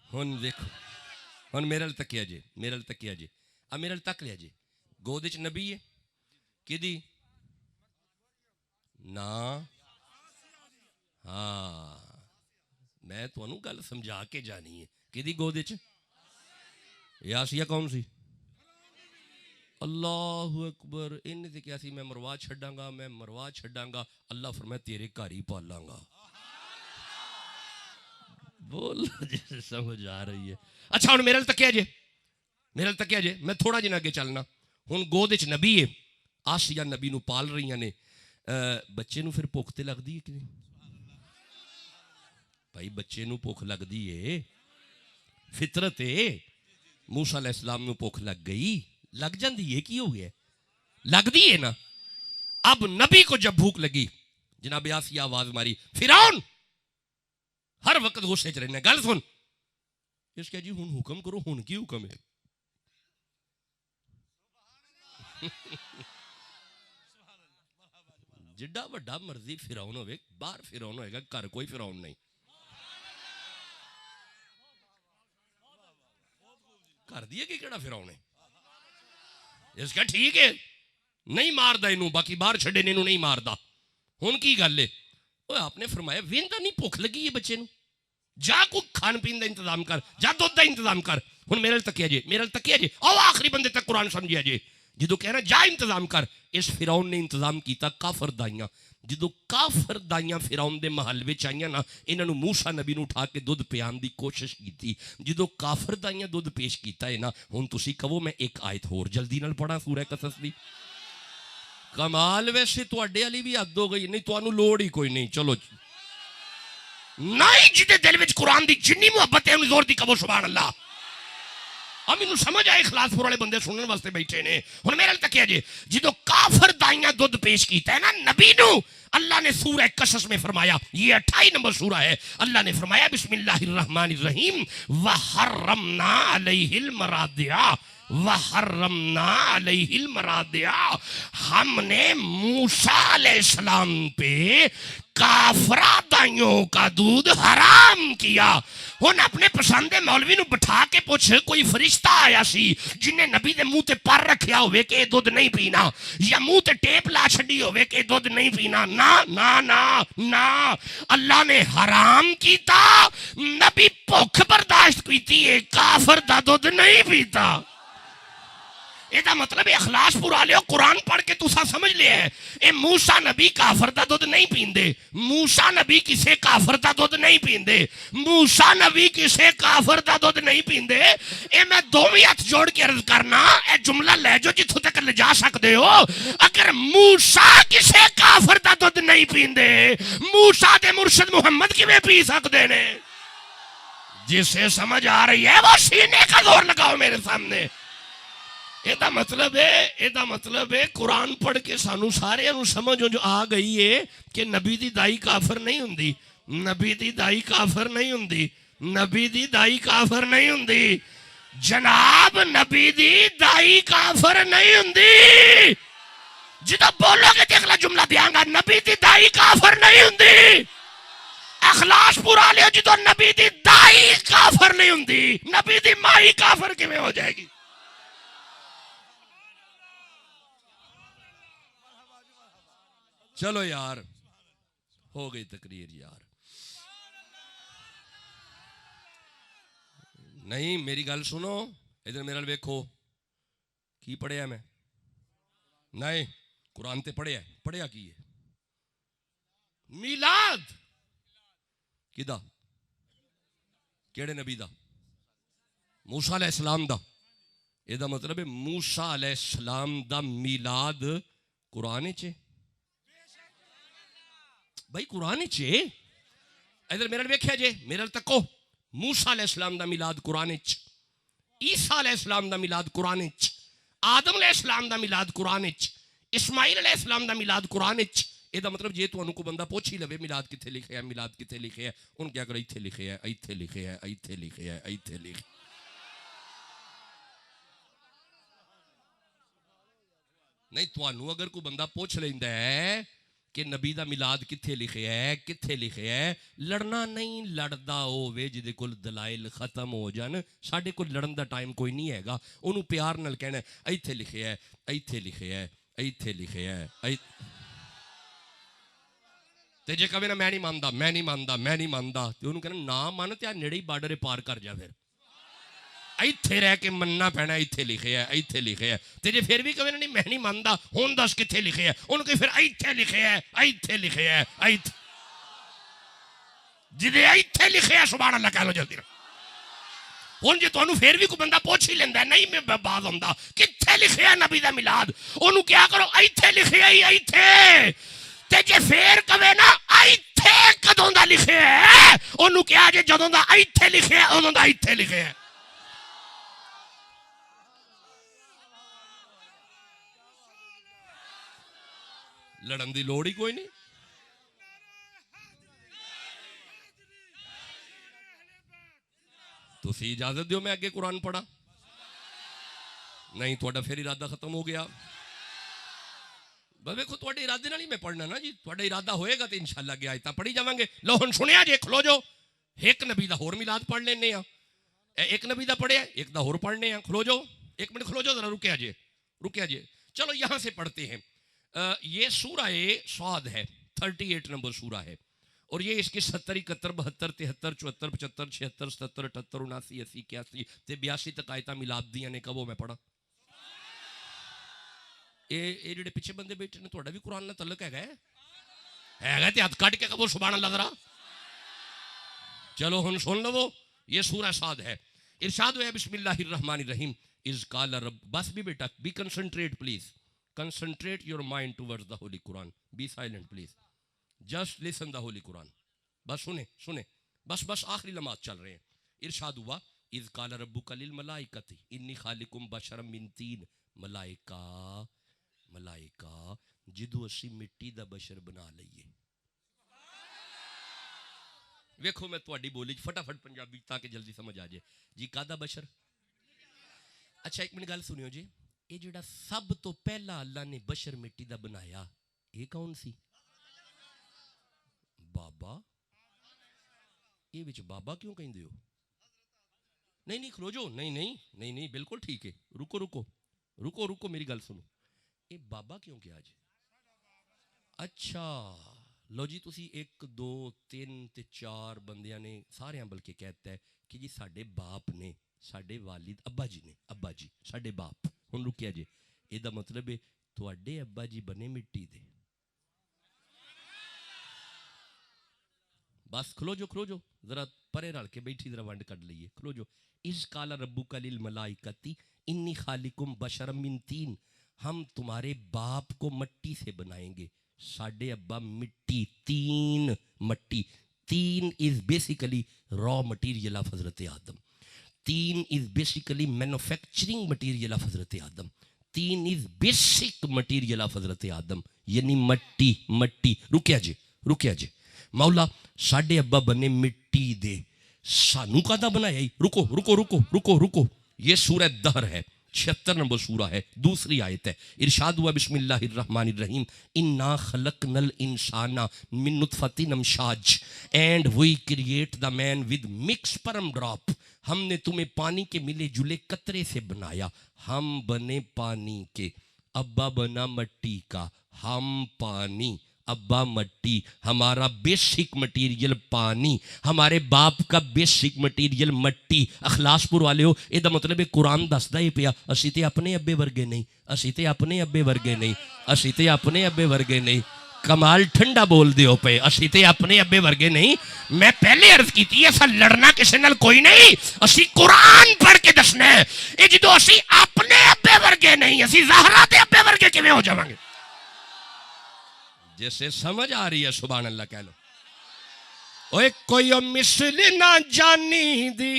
ہن دیکھو ہن میرے تکیا جے اب میرے تک لیا جے گود وچ نبی ہے کدی نا ہاں میں تانوں گل سمجھا کے جانی ہے کدی گود وچ یاسیہ کون سی اللہ اکبر ان سے کیا سی میں مروا چھڈاں گا اللہ فرمایا تیرے گھر ہی پالاں گا بول جیسے سمجھ آ رہی ہے اچھا ہن میرے تکیا جے میں تھوڑا جنا اگے چلنا ہن گود وچ نبی ہے آسیہ نبی نو پال رہی نے بچے نو پھر بھوک تے لگدی ہے کہ نہیں بھائی بچے نو بھوک لگدی ہے فطرت ہے موسیٰ علیہ السلام نو بھوک لگ گئی لگ جاندی ہے کی ہو گیا لگ دی ہے نا اب نبی کو جب بھوک لگی جناب آسیہ آواز ماری فرعون ہر وقت غصے چ رہنا گل سن اس کہ جی ہن حکم کرو ہن کی حکم ہے جڈا بڑا مرضی فرعون ہوئے باہر فرعون ہوئے گا گھر کوئی فرعون نہیں کر دیے کہ کیڑا فرعون ہے اس کا ٹھیک ہے نہیں ماردا انہوں باقی باہر چھڑے نے انہوں نہیں ماردا ہن کی گل ہے آپ نے فرمایا ویندا نہیں بھوک لگی ہے بچے نو جا کو کھان پین دا انتظام کر جا دودھ دا انتظام کر ہن میرے تکیا جے او آخری بندے تک قرآن سمجھیا جے جدو کہنا جا انتظام کر اس فرعون نے انتظام کیتا کافر دائیاں جدو کافر دائیاں فرعون دے محل وچ آئیاں نا انہاں نو موسیٰ نبی نو اٹھا کے دودھ پیان دی کوشش کیتی جدو کافر دائیاں دودھ پیش کیتا ہے نا ہن تسی کہو میں ایک آیت ہور جلدی نال پڑھا سورہ قصص دی کمال ویسے تواڈے والی بھی حد ہو گئی نہیں تانوں لوڑ ہی کوئی نہیں چلو نہیں جدے دل وچ قرآن دی جنی محبت ہے انہوں زور دی کہو سبحان اللہ اب انہوں سمجھ آئے اخلاص پور والے بندے سننے واسطے بیٹھے نے ہن میرے تک کیا جی جدو کافر دائیاں دودھ پیش کیتا ہے نا نبی نو اللہ نے سورہ قصص میں فرمایا یہ 28 نمبر سورہ ہے اللہ نے فرمایا بسم اللہ الرحمن الرحیم وحرمنا علیہ المراضع وحرمنا علیہ المراضع ہم نے موسیٰ علیہ السلام پہ کافرہ دائیوں کا دودھ حرام کیا ہن اپنے پسند مولوی نو بٹھا کے پوچھ کوئی فرشتہ آیا سی جنہیں نبی دے منہ تے پر رکھیا ہوئے کہ دودھ نہیں پینا یا منہ تے ٹیپ لا چھڈی ہوئے کہ دودھ نہیں پینا نا نا نا نا اللہ نے حرام کیتا نبی بھوک برداشت کیتی ہے کافر دا دودھ نہیں پیتا یہ مطلب اخلاص پورا لے قرآن پڑھ کے تسا سمجھ لے ہے اے موسیٰ نبی کافر دا دودھ نہیں پیندے موسیٰ نبی کسے کافر دا دودھ نہیں پیندے موسیٰ نبی کسے کافر دا دودھ نہیں پیندے اے میں دوویں ہاتھ جوڑ کے عرض کرنا اے جملہ لے جو جتھوں تک لے جا سکتے ہو اگر موسیٰ کسے کافر دا دودھ نہیں پیندے موسیٰ دے مرشد محمد کی میں پی سکتے نے جسے سمجھ آ رہی ہے وہ سینے کا زور لگاؤ میرے سامنے ایدہ مطلب ہے قرآن پڑھ کے سانو سارے انہوں سمجھ جو آ گئی ہے کہ نبی دی دائی کافر نہیں ہوندی نبی دی دائی کافر نہیں ہوندی نبی دی دائی کافر نہیں ہوندی جناب نبی دی دائی کافر نہیں ہوندی جدو بولو گے تو اگلا جملہ دیاں گا نبی دی دائی کافر نہیں ہوندی اخلاص پورا لے جدو نبی دی دائی کافر نہیں ہوندی نبی دی مائی کافر کیویں ہو جائے گی؟ چلو یار ہو گئی تقریر یار. نہیں میری گل سنو ادھر میرے ویکھو کی پڑھیا میں نہیں قرآن تے پڑھیا کی ہے میلاد کدا کیڑے نبی دا موسیٰ علیہ السلام دا یہ دا مطلب ہے موسیٰ علیہ السلام دا میلاد قرآن چے بھائی قرآن چے ادھر میرے ویکھیا جے میرے تکو موسیٰ علیہ السلام دا میلاد قرآن چ عیسیٰ علیہ السلام دا میلاد قرآن چ آدم علیہ السلام دا میلاد قرآن چ اسماعیل علیہ السلام دا میلاد قرآن چ یہ دا مطلب جے تو انہوں کو بندہ پوچھ ہی لوے میلاد کتے لکھے ہے میلاد کتے لکھے ہے ان کیا کرو ایتھے لکھے ہے ایتھے لکھے ہے ایتھے لکھے ہے ایتھے لکھے نہیں تو انہوں اگر کو بندہ پوچھ لیندہ ہے کہ نبی دا میلاد کتھے لکھے ہے لڑنا نہیں لڑدا ہووے جدے کل دلائل ختم ہو جان ساڈے کول لڑن دا ٹائم کوئی نہیں ہے گا انہوں پیار نال کہنا ایتھے لکھے ہے ایتھے لکھے ہے ایتھے لکھے ہے تے جے کہے نا میں نہیں ماندا تے انہوں کہنا نا مان تے نیڑے بارڈر پار کر جا پھر ایتھے رہ کے مننا پینا ایتھے لکھے ہے تے جے پھر بھی کہے نا نہیں میں نہیں ماندا ہن دس کتھے لکھے ہے انہوں کہ پھر ایتھے لکھے ہے جدے ایتھے لکھے ہے سبحان اللہ کہہ لو جلدی ہن جے تانوں پھر بھی کوئی بندہ پوچھ ہی لیندا نہیں میں باز ہوندا کتھے لکھے ہے نبی دا میلاد انہوں کیا کرو ایتھے لکھے ہے ایتھے تے جے پھر کہے نا ایتھے کدوں دا لکھے ہے انہوں کیا جے جدوں دا ایتھے لکھے ہے انہوں دا ایتھے لکھے ہے لڑن دی لوڑ ہی کوئی نہیں تو سی اجازت دیو میں آگے قرآن پڑھا نہیں تو پھر ارادہ ختم ہو گیا بس دیکھو تھوڑے ارادے نہ نہیں میں پڑھنا نا جی تھوڑا ارادہ ہوئے گا تو انشاءاللہ گیا آیتاں پڑھی جاواں گے لو ہن سنیا جے کھلو جو ایک نبی دا ہور میلاد پڑھ لینے ہاں ایک نبی دا پڑھے ایک دا ہور پڑھنے ہاں کھلو جو ایک منٹ کھلو جو ذرا رکیا جے چلو یہاں سے پڑھتے ہیں یہ سورہ صاد ہے 38 نمبر سورہ ہے اور یہ اس کے 70 71 72 73 74 75 76 77 78 79 80 81 تے 82 تک آیتاں میلاد دیاں نے کبو میں پڑھا اے جڑے پیچھے بندے بیٹھے نے تہاڈا بھی قرآن نال تعلق ہے گا تے ہاتھ کٹ کے کبو سبحان اللہ ذرا چلو ہن سن لو یہ سورہ صاد ہے ارشاد ہے بسم اللہ الرحمن الرحیم اذ قال رب بس بھی بیٹا be concentrate please concentrate your mind towards the Holy Quran. Be silent, please. Just listen the Holy Quran. بس سنے بس آخری لمحات چل رہے ہیں. ارشاد ہوا اذ قال ربک للملائکۃ انی خالق بشرا من طین ملائکہ جدو اسی مٹی دا بشر بنا لئیے. ویکھو میں تواڈی بولی فٹافٹ پنجابی تاکہ جلدی سمجھ آ جائے جی کادا بشر. اچھا ایک منٹ گل سنیو جی یہ جڑا سب تو پہلا اللہ نے بشر مٹی دا بنایا یہ کون سی بابا یہ وچ بابا کیوں کہیں دیو نہیں کھلو جو نہیں بالکل ٹھیک ہے رکو میری گل سنو یہ بابا کیوں کیا جی اچھا لو جی تسی 1 2 3 تے 4 بندیاں نے سارے بلکہ کہتا ہے کہ جی ساڈے باپ نے ساڈے والد ابا جی ساڈے باپ ہن رکیا جی یہ دا مطلب ہے تواڈے ابا جی بنے مٹی دے بس کھلو جو ذرا پرے رل کے بیٹھی ذرا ونڈ کر لئیے کھلو جو اذ قال ربک للملائکۃ انی خالق بشرا من طین ہم تمہارے باپ کو مٹی سے بنائیں گے ساڈے ابا مٹی تین مٹی تین is basically raw material of حضرت آدم تین is basically manufacturing material of حضرت آدم تین از بیسک مٹیریل آف حضرت آدم یعنی مٹی رکیا جی مولا ساڈے ابا بنے مٹی دے سانو کادا بنایا رکو یہ سورہ دہر ہے 76 نمبر سورہ ہے، دوسری آیت ہے، ارشاد ہوا بسم اللہ الرحمن الرحیم انا خلقنا الانسان من نطفۃ امشاج and we create the man with mix sperm drop. ہم نے تمہیں پانی کے ملے جلے قطرے سے بنایا. ہم بنے پانی کے، ابا بنا مٹی کا. ہم پانی، ابا مٹی. ہمارا بیسک مٹیریل پانی، ہمارے باپ کا بیسک مٹیریل مٹی. اخلاص پور والے ہو، یہ دا مطلب قرآن دسدا ہی پیا اسی تے اپنے ابے ورگے نہیں، اسی تے اپنے ابے ورگے نہیں، اسی تے اپنے ابے ورگے نہیں. کمال ٹھنڈا بول دیو پے، اسی تے اپنے ابے ورگے نہیں. میں پہلے عرض کی تھی ایسا لڑنا کسی نال کوئی نہیں، اسی قرآن پڑھ کے دسنا ہے. یہ جدو اسی اپنے ابے ورگے نہیں، اسی زہرا دے ابے ورگے کیویں ہو جاواں گے؟ جیسے سمجھ آ رہی ہے سبحان اللہ کہہ لو. اوے کوئی مثل نہ جانی دی.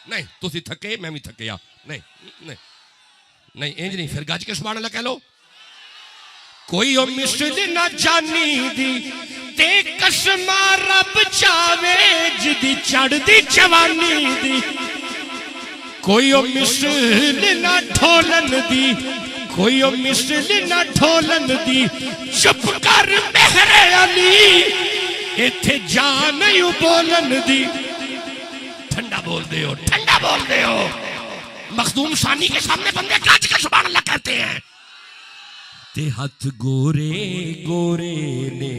نہیں تسی تھکے میں بھی تھکیا. نہیں نہیں نہیں انج نہیں، پھر گج کے سبحان اللہ کہہ لو. کوئی مثل نہ جانی دی تے قسم رب چاوے جدی چڑھ دی جوانی دی. کوئی مثل نہ ڈھولن دی، کوئی مثل نہ ڈھولن دی. چپ کر مہر علی ایتھے جان یوں بولن دی. ٹھنڈا بول دے ہو، ٹھنڈا بول دے ہو. مخدوم ثانی کے سامنے بندے گاج کے سبحان اللہ کہتے ہیں. تے ہاتھ گورے گورے نے،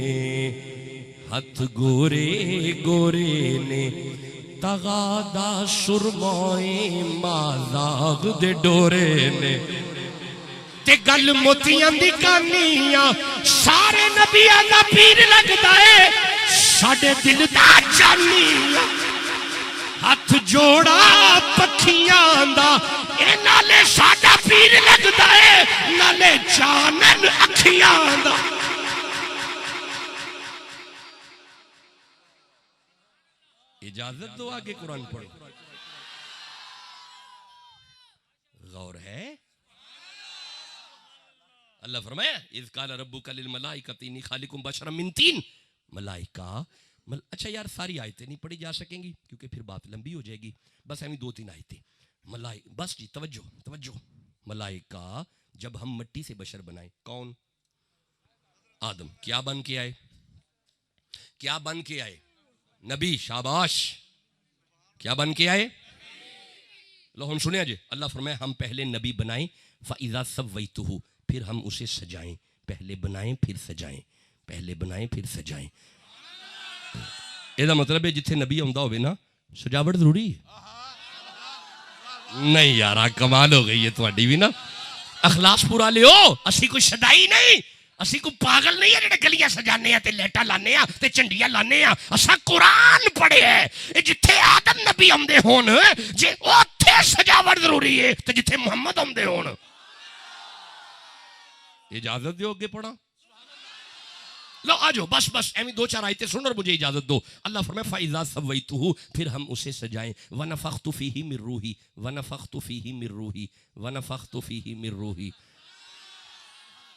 ہاتھ گورے گورے نے تغادا سرمائے مازاغ دے ڈورے نے. تے گل موتیاں دی کہانیاں سارے نبیاں دا پیر لگدا ہے، ساڈے دل دا جانیاں. ہاتھ جوڑا پکھیاں دا اے نالے ساڈا پیر لگدا ہے، نالے جانن اکھیاں دا. اجازت دو آگے قرآن پڑھو. غور ہے. اللہ فرمایا اذ قال ربک للملائکۃ انی خالق بشرا من طین. ملائکہ اچھا یار ساری آیتیں نہیں پڑھی جا سکیں گی کیونکہ پھر بات لمبی ہو جائے گی، بس ہمیں 2-3 آیتیں. بس جی توجہ توجہ. ملائکہ جب ہم مٹی سے بشر بنائیں، کون؟ آدم. کیا بن کے آئے؟ کیا بن کے آئے؟ نبی. شاباش. کیا بن کے آئے؟ لو ہم سنیں جی. اللہ فرمائے ہم پہلے نبی بنائیں، فَإِذَا سَوَّيْتُهُ پھر ہم اسے سجائیں. پہلے بنائیں پھر سجائیں، پہلے بنائیں پھر سجائیں. یہ مطلب ہے جتھے نبی آمدہ ہوئے نا سجاوٹ ضروری ہے. نہیں یارا کمال ہو گئی ہے تھوڑی بھی نا. اخلاص پورا لے ہو، اسی کوئی شدائی نہیں، اسی کو پاگل نہیں ہے جڑے گلیاں سجانے ہیں تے لیٹا لانے ہیں تے چنڈیاں لانے ہیں. اسا قرآن پڑھے ہے جتھے آدم نبی آمدے ہون جے اوتھے سجاوٹ ضروری ہے تے جتھے محمد آمدے ہون. اجازت دیو اگے پڑھا. لو آجو بس بس ایویں 2-4 آیتیں سن اور مجھے اجازت دو. اللہ فرمائے فَإِذَا سَوَّيْتُهُ پھر ہم اسے سجائیں. وَنَفَخْتُ فِيهِ مِن رُوحِي وَنَفَخْتُ فِيهِ مِن رُوحِي وَنَفَخْتُ فِيهِ مِن رُوحِي.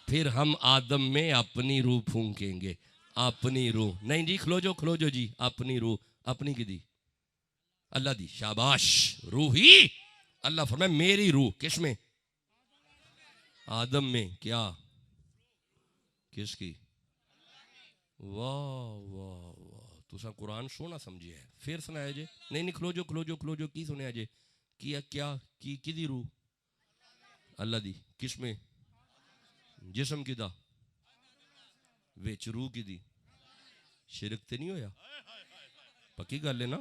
پھر ہم آدم میں اپنی روح پھونکیں گے. اپنی روح نہیں جی، کھلو جو جی. اپنی روح اپنی کی دی؟ اللہ دی. شاباش. روحی. اللہ فرمائے میری روح کس میں؟ آدم میں. کیا کس کی؟ واہ واہ واہ. تسا قرآن سونا سمجھے ہے. پھر سنایا جے. نہیں کھلو جو کی سنیا جے. کیا کی دی روح؟ اللہ دی. کس میں؟ جسم کی دا ویچ روح کی دی. شرک تے نہیں ہویا؟ پکی گل ہے نا؟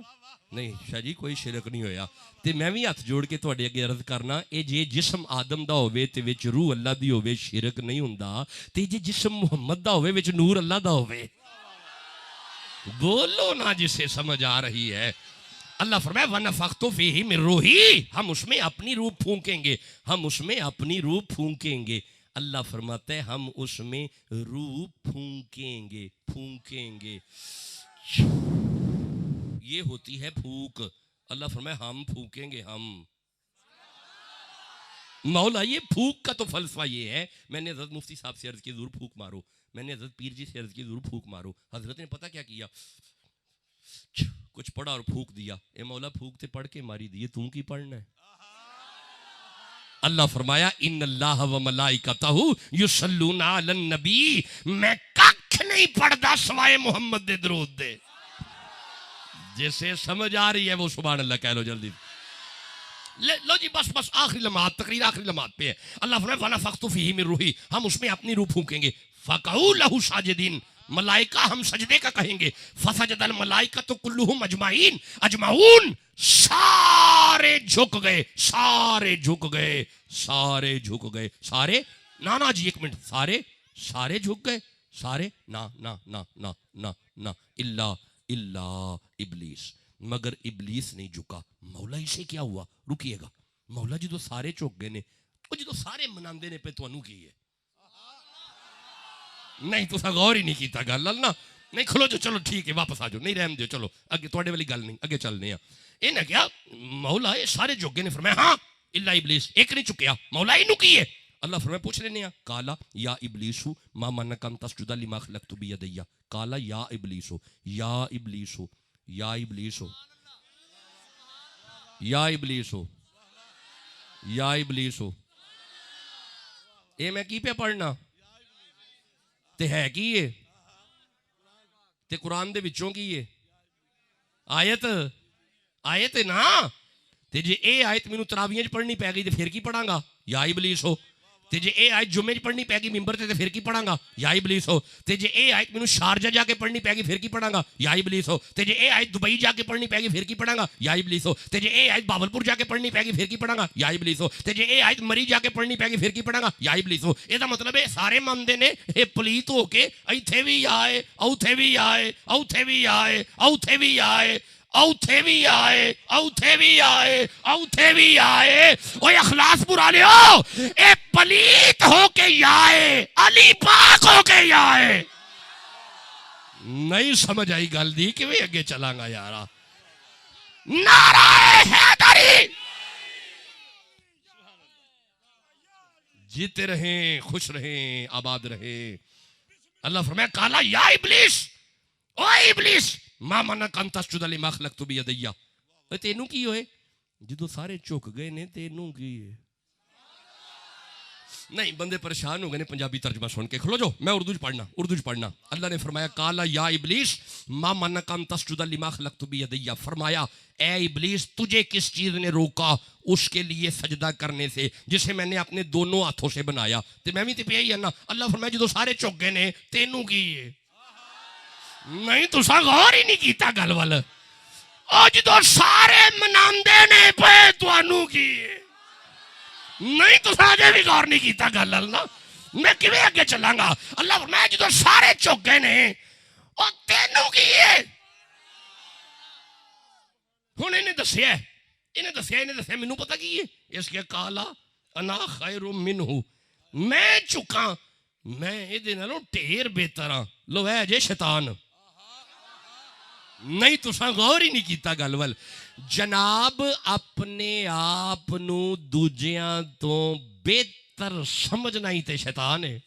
نہیں شاہ جی کوئی شرک نہیں ہویا. تے میں بھی ہاتھ جوڑ کے تواڈے اگے عرض کرنا اے جے جسم آدم دا ہوئے تے وچ روح اللہ دی ہوئے شرک نہیں ہوندا. تے جے جسم محمد دا ہوئے وچ نور اللہ دا ہوئے. بولو نا جسے سمجھ آ رہی ہے. اللہ فرمایا وَنَفَخْتُ فِيهِ مِن رُوحِي ہم اس میں اپنی روح پھونکیں گے. ہم اس میں اپنی روح پھونکیں گے. اللہ فرماتا ہے ہم اس میں روح پھونکیں گے. پھونکیں گے یہ ہوتی ہے پھونک. اللہ فرمایا ہم پھونکیں گے. ہم مولا یہ پھونک کا تو فلسفہ یہ ہے. میں نے حضرت مفتی صاحب سے عرض کی ضرور پھونک مارو. میں نے حضرت پیر جی سے عرض کی ضرور پھونک مارو. حضرت نے پتہ کیا کیا؟ کچھ پڑھا اور پھونک دیا. اے مولا پھونک تے پڑھ کے ماری دیے، تم کی پڑھنا ہے؟ اللہ فرمایا ان اللہ و ملائکتہ یصلون علی النبی، میں ککھ نہیں پڑھدا سوائے محمد دے درود دے. جسے سمجھ آ رہی ہے وہ سبحان اللہ کہہ لو جلدی. لو جی بس آخری لمحات، تقریر آخری لمحات پہ ہے. اللہ فرمایا وَنَفَخْتُ فِيهِ مِن روحی، ہم اس میں اپنی روح پھونکیں گے. فَقَعُوا لَهُ سَاجِدِينَ، ملائکہ ہم سجدے کا کہیں گے. فَسَجَدَ الْمَلَائِكَةُ كُلُّهُمْ أَجْمَعِينَ، سارے جھک گئے، سارے جھک گئے، سارے جھک گئے. سارے نا جی ایک منٹ، سارے جھک گئے، سارے نا اللہ ابلیس، مگر ابلیس نہیں جھکا. مولا اسے کیا ہوا؟ رکیے گا. مولا جدو سارے چوک گئے نے، وہ جدو سارے مناندے نے پہ تو انو کی ہے. نہیں تو غور ہی نہیں کیتا گل نا. نہیں کھلو جو، چلو ٹھیک ہے واپس آ جاؤ، نہیں رحم دیو، چلو اگے تواڈے والی گل نہیں، اگے چلنے ہیں. یہ نہ کیا مولا یہ سارے جوگے نے فرمایا ہاں الا ابلیس، ایک نہیں چکیا. مولا انو کی ہے؟ اللہ فرمایا پوچھ لینے ہیں. کالا یا ابلیس ما منک ان تسجد لما خلقت بیدی. کالا یا ابلیس، یا ابلیس، یا ابلیس، یا ابلیس، یا ابلیس. اے میں کی پہ پڑھنا تے ہے کی یہ تے قرآن دے وچوں کی ہے آیت نا. تے جے اے آیت مینوں تراویح پڑھنی پے گئی تے پھر کی پڑھاں گا؟ یا ابلیس ہو. تے جے اے آیت جمعے پڑھنی پے گی ممبر تے پھر کی پڑھاں گا؟ یا ابلیس ہو. تے جے اے آیت مینوں شارجہ جا کے پڑھنی پے گی پھر کی پڑھاں گا؟ یا ابلیس ہو. تے جے اے آیت دبئی جا کے پڑھنی پے گی پھر کی پڑھاں گا؟ یا ابلیس ہو. تے جے اے آیت باولپور جا کے پڑھنی پے گی پھر کی پڑھاں گا؟ یا ابلیس ہو. تے جے اے آیت مری جا کے پڑھنی پے گی پھر کی پڑھاں گا؟ یا ابلیس ہو. اے دا مطلب ہے سارے مندے نے اے پلیت ہو کے ایتھے بھی آئے، اوتھے بھی آئے، اوتھے بھی آئے، اوتھے بھی آئے، اوتھے بھی آئے، اوتھے بھی آئے، اوتھے بھی آئے. اوے اخلاص برا لیو، اے پلیت ہو کے آئے، علی پاک ہو کے آئے. نہیں سمجھ آئی گل دی کہ میں اگے چلاں گا یارا. نعرہ حیدری. جیتے رہیں، خوش رہیں، آباد رہیں. اللہ فرمایا کالا یا ابلیس، او ابلیس ما منک ان تسجد لما خلقت بیدی. تینوں کی ہوئے جدو سارے چک گئے نے تینوں کی ہے؟ نہیں بندے پریشان ہو گئے نے پنجابی ترجمہ سن کے. کھلو جو میں اردو پڑھنا. اللہ نے فرمایا کالا یا ابلیس ما منک ان تسجد لما خلقت بیدی. فرمایا اے ابلیس تجھے کس چیز نے روکا اس کے لیے سجدہ کرنے سے جسے میں نے اپنے دونوں ہاتھوں سے بنایا. تے میں بھی تے پیا ہی ہے نا. اللہ فرمایا جدو سارے چک گئے نے تینوں کی ہے؟ نہیں تسا غور ہی نہیں کیتا گل ول. او جدو سارے مناندے نے پے تانوں کی ہے؟ نہیں تو ساجے بھی غور نہیں کیتا گل نا. میں کیویں اگے چلاں گا؟ اللہ فرمایا جدو سارے چک گئے نے او تینوں کی ہے؟ ہن انہیں دسیا مینوں پتہ کی ہے؟ اس کے کالا انا خیر منہ، میں چکا، میں اے نالوں ڈھیر بہتر ہاں. لو ہے جے شیطان. نہیں تساں غور ہی نہیں کیتا گل ول. جناب اپنے آپ نو دوجیاں تو بہتر سمجھنا ہی تے شیطان ہے.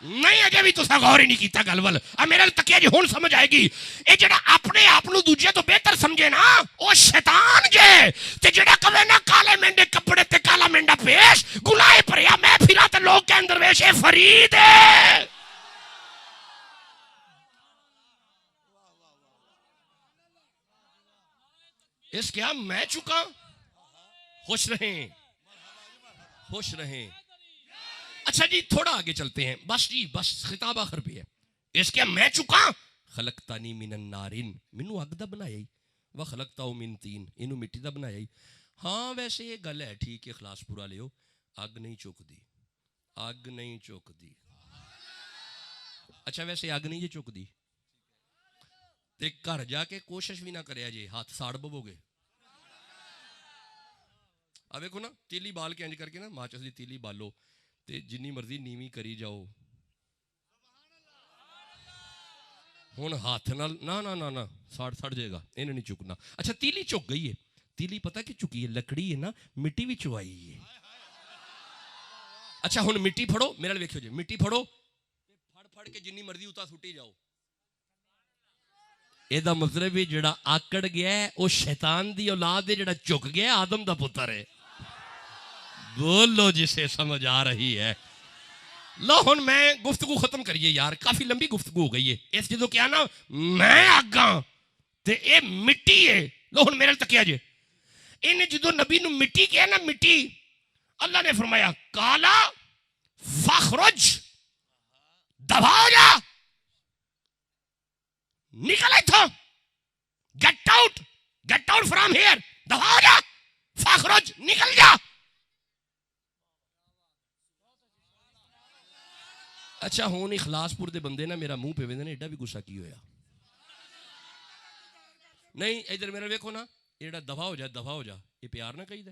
نہیں اجے بھی تساں غور ہی نہیں کیتا گل ول. میرے تکیا جی ہن سمجھ آئے گی. اے جڑا اپنے آپ نو دوجیاں تو بہتر سمجھے نا او شیطان جے. تے جڑا کہے نا کالے مینڈے کپڑے تے کالا مینڈا پیش، گناہ پریا میں پھرا تے لوگ کے اندر ویش اے فرید ہے. اس کیا میں چکا. خوش رہیں، خوش رہیں. اچھا جی تھوڑا آگے چلتے ہیں. بس جی بس خطاب آخر پہ ہے. اس کیا میں چکا. خلقتانی من النار، مینوں اگ دا بنایا ہی، وخلقتہ من طین، اینوں مٹی دا بنایا ہی. ہاں ویسے یہ گل ہے ٹھیک ہے، اخلاص پورا لیو. اگ نہیں چکدی، اگ نہیں چکدی. اچھا ویسے اگ نہیں جی چکدی تے گھر جا کے کوشش بھی نہ کریا جی، ہاتھ ساڑ بو گے. اب دیکھو نا تیلی بال کے انج کر کے نا ماچس دی تیلی بالو تے جنی مرضی نیویں کری جاؤ. ہن ہاتھ نال نا سڑ جائے گا، انہیں نہیں چکنا. اچھا تیلی چک گئی ہے. تیلی پتہ کہ چکی ہے؟ لکڑی ہے نا، مٹی بھی چوائی ہے. اچھا ہن مٹی پھڑو، میرے نال ویکھیو جی، مٹی پھڑو پھڑ کے جنی مرضی اتا سٹی جاؤ. اے دا مطلب ہے جڑا آکڑ گیا ہے او شیطان دی اولاد ہے، جڑا چک گیا ہے آدم دا پتر ہے. بولو جسے سمجھ آ رہی ہے. لو ہن میں گفتگو ختم کریے یار, کافی لمبی گفتگو ہو گئی ہے. اس جدو کیا نا میں آگاں تے اے مٹی ہے. لو ہن میرے تکیا جے انہیں جدو نبی نو مٹی کیا نا مٹی, اللہ نے فرمایا کالا فخرج, دبا ہو جا, نکل ایتھوں, گیٹ آؤٹ فرام ہیئر, دبا ہو جا, فخرج نکل جا. اچھا ہون اخلاص پور دے بندے نا میرا منہ پہ ویندے نے ایڈا بھی غصہ کی ہویا نہیں. ادھر میرا ویکھو نا, ایڈا دفع ہو جا, یہ پیار نہ کہی دے,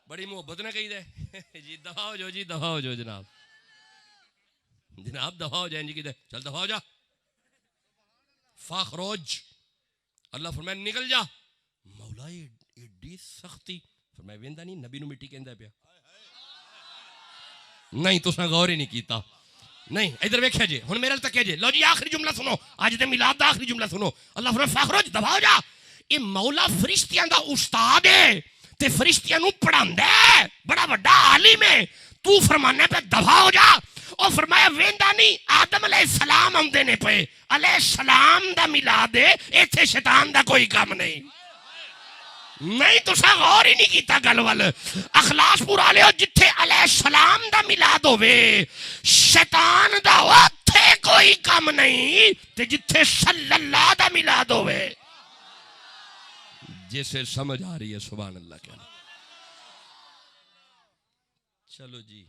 بڑی محبت نہ کہی دے جی دفع ہو جاؤ جناب دفع ہو جائیں جی کی دے, چل دفع ہو جا. فخرج, اللہ فرمایا نکل جا. مولا ایڈی سختی, فرمایا ویندا نہیں نبی نو مٹی کہندا پیا. نہیں تساں غور ہی نہیں کیتا. نہیں ادھر ویکھیا جی ہن میرے تک جی. لو جی آخری جملہ سنو, اج دے میلاد دا آخری جملہ سنو. اللہ فرمایا فخرج, دبا ہو جا. اے مولا فرشتیاں دا استاد ہے تے فرشتیاں نو پڑھاندا ہے, بڑا بڑا عالم ہے. تو فرمانا پہ دبا ہو جا. او فرمایا ویندا نہیں آدم علیہ السلام آندے نے پے, علیہ السلام دا میلاد ہے, ایتھے شیطان دا کوئی کام نہیں. نہیں تسا غور ہی نہیں کیتا گل ول. اخلاص پورا لے جتھے علیہ السلام دا میلاد ہوے شیطان دا اوتھے کوئی کم نہیں, تے جتھے صلی اللہ دا میلاد ہوے. جسے سمجھ آ رہی ہے سبحان اللہ کہنا. چلو جی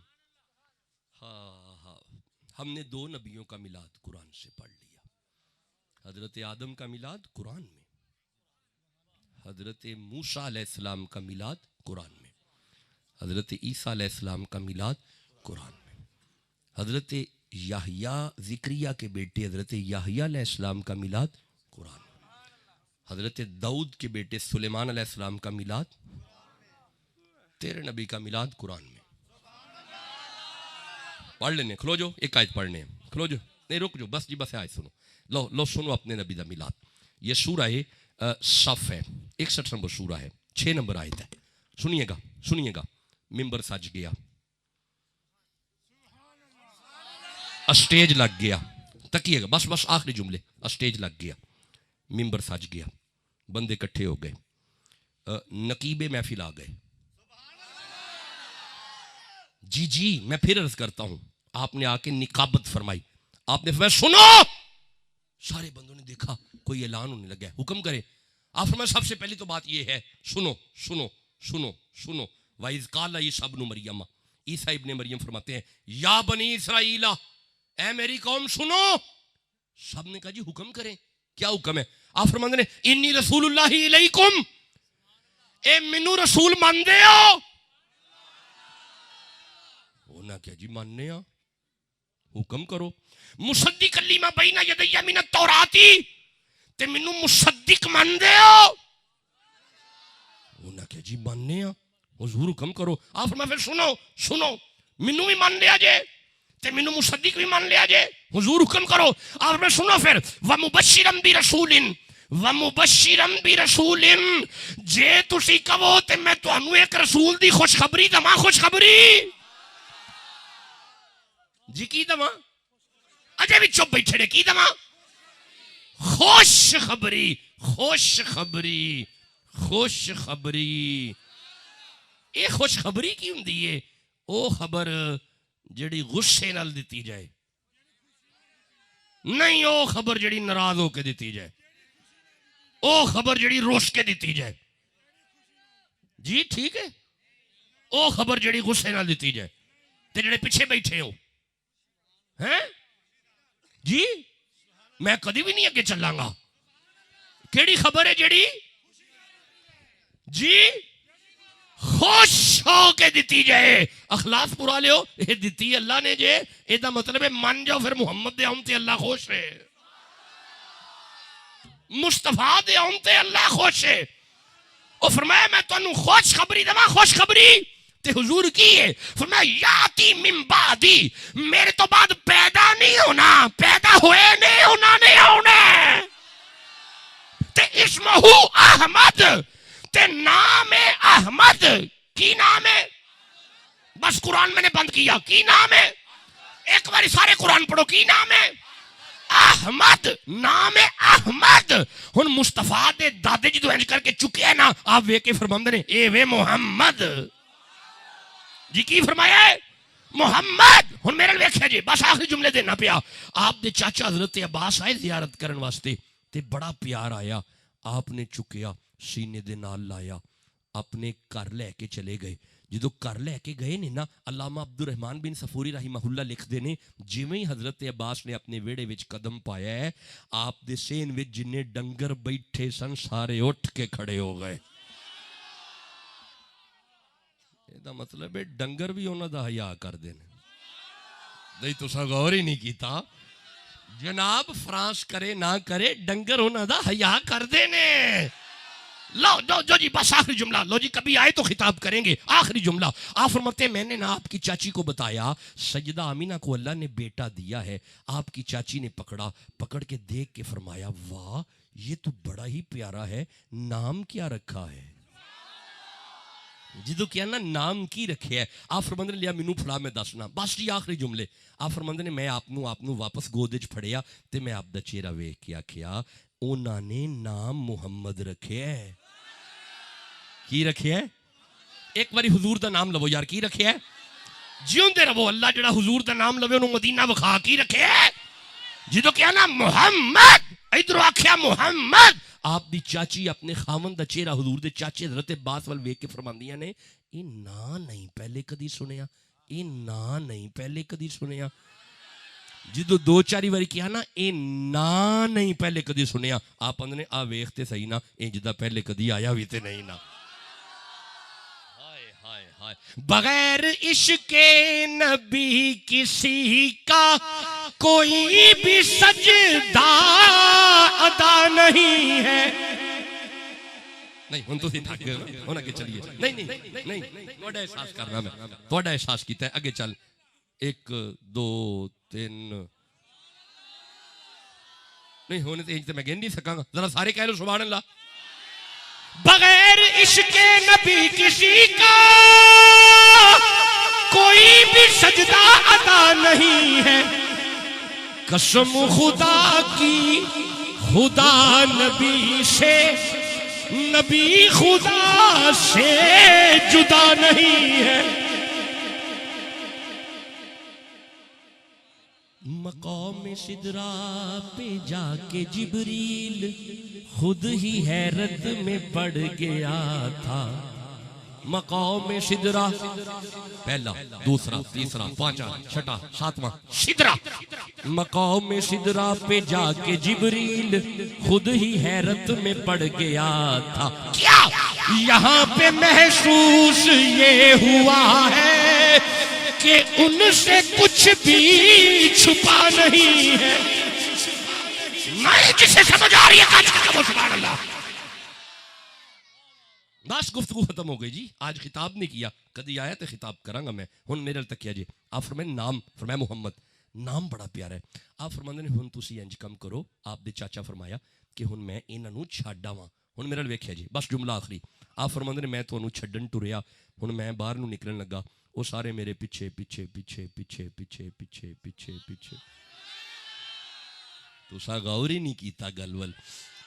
ہاں ہم نے 2 نبیوں کا میلاد قرآن سے پڑھ لیا. حضرت آدم کا میلاد قرآن میں, حضرت موسیٰ علیہ السلام کا میلاد قرآن میں, حضرت عیسیٰ علیہ السلام کا میلاد قرآن میں, حضرت یحییٰ زکریا کے بیٹے حضرت یحییٰ علیہ السلام کا میلاد قرآن میں, حضرت داؤد کے بیٹے سلیمان علیہ السلام کا میلاد, تیرے نبی کا میلاد قرآن میں. پڑھ لینے, کھلو جو ایک آیت پڑھنے ہیں, کھلو جو نہیں رک جو, بس جی بس آیت سنو. لو سنو اپنے نبی دا میلاد. یہ سورہ صف ہے, 61 نمبر سورہ ہے, 6 نمبر آیت ہے. سنیے گا. ممبر سج گیا, اسٹیج لگ گیا, تکیے گا بس آخری جملے. اسٹیج لگ گیا, ممبر سج گیا, بندے کٹھے ہو گئے, نقیب محفل آ گئے. جی میں پھر عرض کرتا ہوں, آپ نے آ کے نقابت فرمائی. آپ نے فرمایا سنو. سارے بندوں نے دیکھا کوئی اعلان ہونے لگا, حکم کرے. آپ فرمایا سب سے پہلی تو بات یہ ہے, سنو. وَإِذْ قَالَ عِيسَىٰ ابْنُ مَرْيَمَ, عیسیٰ ابن مریم فرماتے ہیں یا بنی اسرائیل, اے میری قوم سنو. سب نے کہا جی حکم کریں, کیا حکم ہے؟ آپ فرماتے ہیں انی رسول اللہ علیکم, اے منو رسول مان دے ہو. ہونا کیا جی ماننے ہاں, حکم کرو. مصدق لما بین یدی من التوراۃ, تے منو مصدق مان دے ہو. ہونا کیا جی ماننے ہاں, حضور حکم کرو. آپ فرمایا پھر سنو منو بھی مان لیا جے تے منو مصدق بھی مان لیا جے, حضور حکم کرو. آپ فرمایا سنو پھر وَمُبَشِّرًا بِرَسُولٍ, جے تسی کہو تے میں تانوں ایک رسول دی خوشخبری دواں. خوشخبری جی کی دواں, اجے بھی چپ بیٹھے نے, کی دواں؟ خوشخبری. یہ خوشخبری کی ہوندی ہے؟ او خبر جڑی غصے نال دتی جائے, نہیں او خبر جڑی ناراض ہو کے دتی جائے, او خبر جڑی روش کے دتی جائے. جی ٹھیک ہے, او خبر جڑی غصے نال دتی جائے. تے جڑے پیچھے بیٹھے ہو ہیں جی, میں کدی بھی نہیں اگے چلاں گا. کیڑی خبر ہے جڑی جی خوش ہو کے دیتی جائے؟ اخلاص پورا لیو, یہ دیتی اللہ نے جے, یہ دا مطلب ہے مان جاؤ پھر محمد دے آن تے اللہ خوش ہے, مصطفیٰ دے آن تے اللہ خوش ہے. اور فرمایا میں تو انہوں خوشخبری دما. خوشخبری تے حضور کی ہے, فرمایا یاتی من بعدی, میرے تو بعد پیدا نہیں ہونا, پیدا ہوئے نہیں ہونا, نہیں ہونا. تے اسمہو احمد, تے نام احمد کی نام ہے؟ بس قرآن میں نے بند کیا، کی نام ہے؟ ایک بار سارے قرآن پڑھو، کی نام ہے؟ احمد، نام احمد. ہن مصطفیٰ دے دادے جدو انج کر کے چکے ہیں نا، آپ ویکھ کے فرماندے نے اے وے محمد جی. کی فرمایا ہے؟ محمد. ہن میرے ویکھیا جی، بس آخری جملے دینا پیا. آپ دے چاچا حضرت عباس آئے زیارت کرن واسطے تے بڑا پیار آیا، آپ نے چکیا سینے دے نال لایا، اپنے گھر لے کے چلے گئے. جدو گھر لے کے گئے نے نا، علامہ عبد الرحمن بن صفوری رحمہ اللہ لکھ دے نے، جویں ہی حضرت عباس نے اپنے ویڑے وچ قدم پایا ہے، آپ دے سین وچ جننے ڈنگر بیٹھے سن سارے اٹھ کے کھڑے ہو گئے. دا مطلب ہے ڈنگر بھی انہاں دا حیا کر دے نے. نہیں تساں غور ہی نہیں کیتا. جناب فرانس کرے نہ کرے، ڈنگر انہاں دا حیا کر دے نے. لو جو جی بس آخری جملہ، لو جی کبھی آئے تو خطاب کریں گے. آخری جملہ آپ فرماتے ہیں میں نے نا آپ کی چاچی کو بتایا سیدہ آمینہ کو اللہ نے بیٹا دیا ہے. آپ کی چاچی نے پکڑ کے دیکھ کے فرمایا واہ یہ تو بڑا ہی پیارا ہے، نام کیا رکھا ہے؟ جدو کیا نا نام کی رکھے ہے. آپ فرماندے نے لیا مینوں پھڑا میں دسنا. بس جی آخری جملے. آپ فرماندے نے میں آپ واپس گود وچ پھڑیا تے میں آپ دا چہرہ ویکھ کے آکھیا انہاں نے نام محمد رکھے ہے. کی رکھے ہے؟ ایک باری حضور دا نام لو یار. کی رکھے ہے؟ جیوندے رہو. اللہ جڑا حضور دا نام لوے انہوں مدینہ وکھا. کی رکھے ہے؟ جدو کیا نا محمد، ادھر آکھیا محمد. آپ دی چاچی اپنے خاوند دا چہرہ حضور دے چاچے حضرت عباس وال ویکھ کے فرماندیاں نے اے نا نہیں پہلے کدی سنیا، اے نا نہیں پہلے کدی سنیا. جدو دو چاری واری کیا نا اے نا نہیں پہلے کدی سنیا، آپ اندر نے آ ویکھتے صحیح نا اے جدا پہلے کدی آیا بھی تے نہیں نا. بغیر عشق نبی کسی کا کوئی بھی سجدہ ادا نہیں ہے. نہیں ہن تسی تھک گئے ہن اگے چلیے. نہیں تھوڑا احساس کرنا، میں تھوڑا احساس کیتا ہے. اگے چل 1 2 3. نہیں ہونے تے میں گن نہیں سکاں گا. ذرا سارے کہہ لو سبحان اللہ. بغیر عشق نبی کسی کا کوئی بھی سجدہ ادا نہیں ہے. قسم خدا کی خدا نبی سے، نبی خدا سے جدا نہیں ہے. مقام سدرا پہ جا کے جبریل خود ہی حیرت میں پڑ گیا تھا. مقام سدرا پہلا، دوسرا، تیسرا، پانچواں، چھٹا، ساتواں سدرا. مقام سدرا پہ جا کے جبریل خود ہی حیرت میں پڑ گیا تھا. کیا یہاں پہ محسوس یہ ہوا ہے کہ ان سے کچھ بھی چھپا نہیں ہے. میں جسے سمجھ آ رہی ہے سبحان اللہ. بس گفتگو ختم ہو گئی جی. آج خطاب نہیں کیا، کدی آیا تو خطاب کراں گا میں. ہن میرے تک کیا جی. آپ فرمائیں نام، فرمایا محمد. نام بڑا پیارا ہے. آپ فرماندے نے ہن تسی انج کم کرو. آپ دے چاچا فرمایا کہ ہن میں انہاں نوں چھڈ آواں. ہن میرے ویکھیا جی بس جملہ آخری. آپ فرماندے نے میں تانوں چھڈن ٹریا، ہن میں باہر نوں نکلن لگا، وہ سارے میرے پیچھے پیچھے پیچھے پیچھے پیچھے پیچھے پیچھے پیچھے. تساں غور ہی نہیں کیتا گل ول.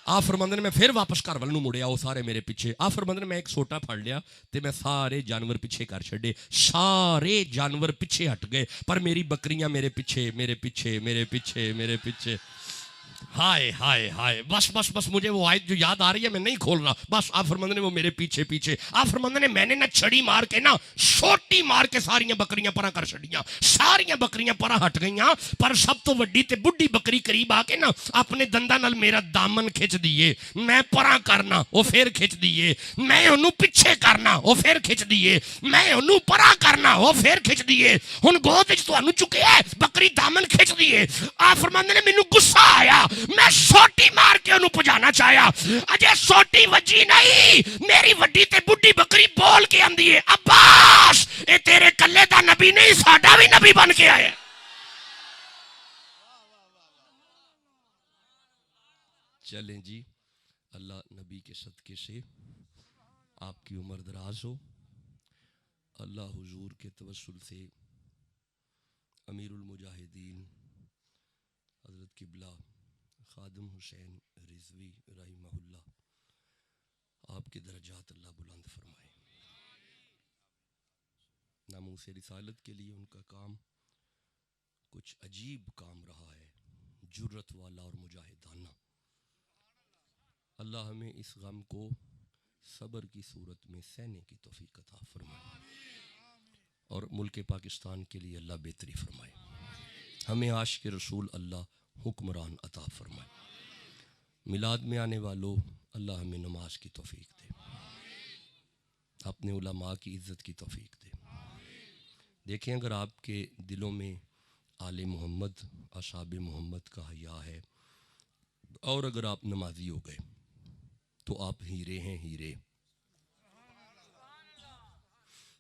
آپ فرماندے نے میں پھر واپس گھر ول نوں مڑیا، وہ سارے میرے پیچھے. آپ فرماندے نے میں ایک سوٹا پھڑ لیا تے میں سارے جانور پیچھے کر چھڈے. سارے جانور پیچھے ہٹ گئے پر میری بکریاں میرے پیچھے میرے پیچھے میرے پیچھے میرے پیچھے. ہائے ہائے ہائے. بس بس بس مجھے وہ آیت جو یاد آ رہی ہے میں نہیں کھول رہا. بس آپ فرماندے نے وہ میرے پیچھے پیچھے. آپ فرماندے نے میں نے نہ چھڑی مار کے نا سوٹی مار کے ساریاں بکریاں پرا کر چھڑیاں. ساریاں بکریاں پرا ہٹ گئیاں پر سب تو وڈی تے بڈھی بکری قریب آ کے نا اپنے دنداں نال میرا دامن کھچ دیے. میں پرا کرنا وہ پھر کھچ دیے. میں انہوں پیچھے کرنا وہ پھر کھچ دیے. میں انہوں پرا کرنا وہ پھر کھچ دیے. ہن گود وچ تانوں چکے ہے بکری دامن کھچ دیے. آپ فرماندے نے مینوں غصہ آیا، میں سوٹی مار کے انہوں پجانا چاہیا. اجے سوٹی وجی نہیں، میری وڈی تے بڈھی بکری بول کے آندی ہے عباس اے تیرے کلے دا نبی نہیں ساڈا بھی نبی بن کے آیا. چلیں جی اللہ نبی کے صدقے سے آپ کی عمر دراز ہو. اللہ حضور کے توسل سے امیر المجاہدین حضرت قبلہ خادم حسین رضوی رحمہ اللہ آپ کے درجات اللہ بلند فرمائے. ناموس رسالت کے لیے ان کا کام کچھ عجیب کام رہا ہے، جرت والا اور مجاہدانہ. اللہ ہمیں اس غم کو صبر کی صورت میں سہنے کی توفیق عطا فرمائے اور ملک پاکستان کے لیے اللہ بہتری فرمائے. ہمیں عاشق رسول اللہ حکمران عطا فرمائے. میلاد میں آنے والوں اللہ ہمیں نماز کی توفیق دے، اپنے علماء کی عزت کی توفیق دے. دیکھیں اگر آپ کے دلوں میں آل محمد اصحاب محمد کا حیا ہے اور اگر آپ نمازی ہو گئے تو آپ ہیرے ہیں، ہیرے.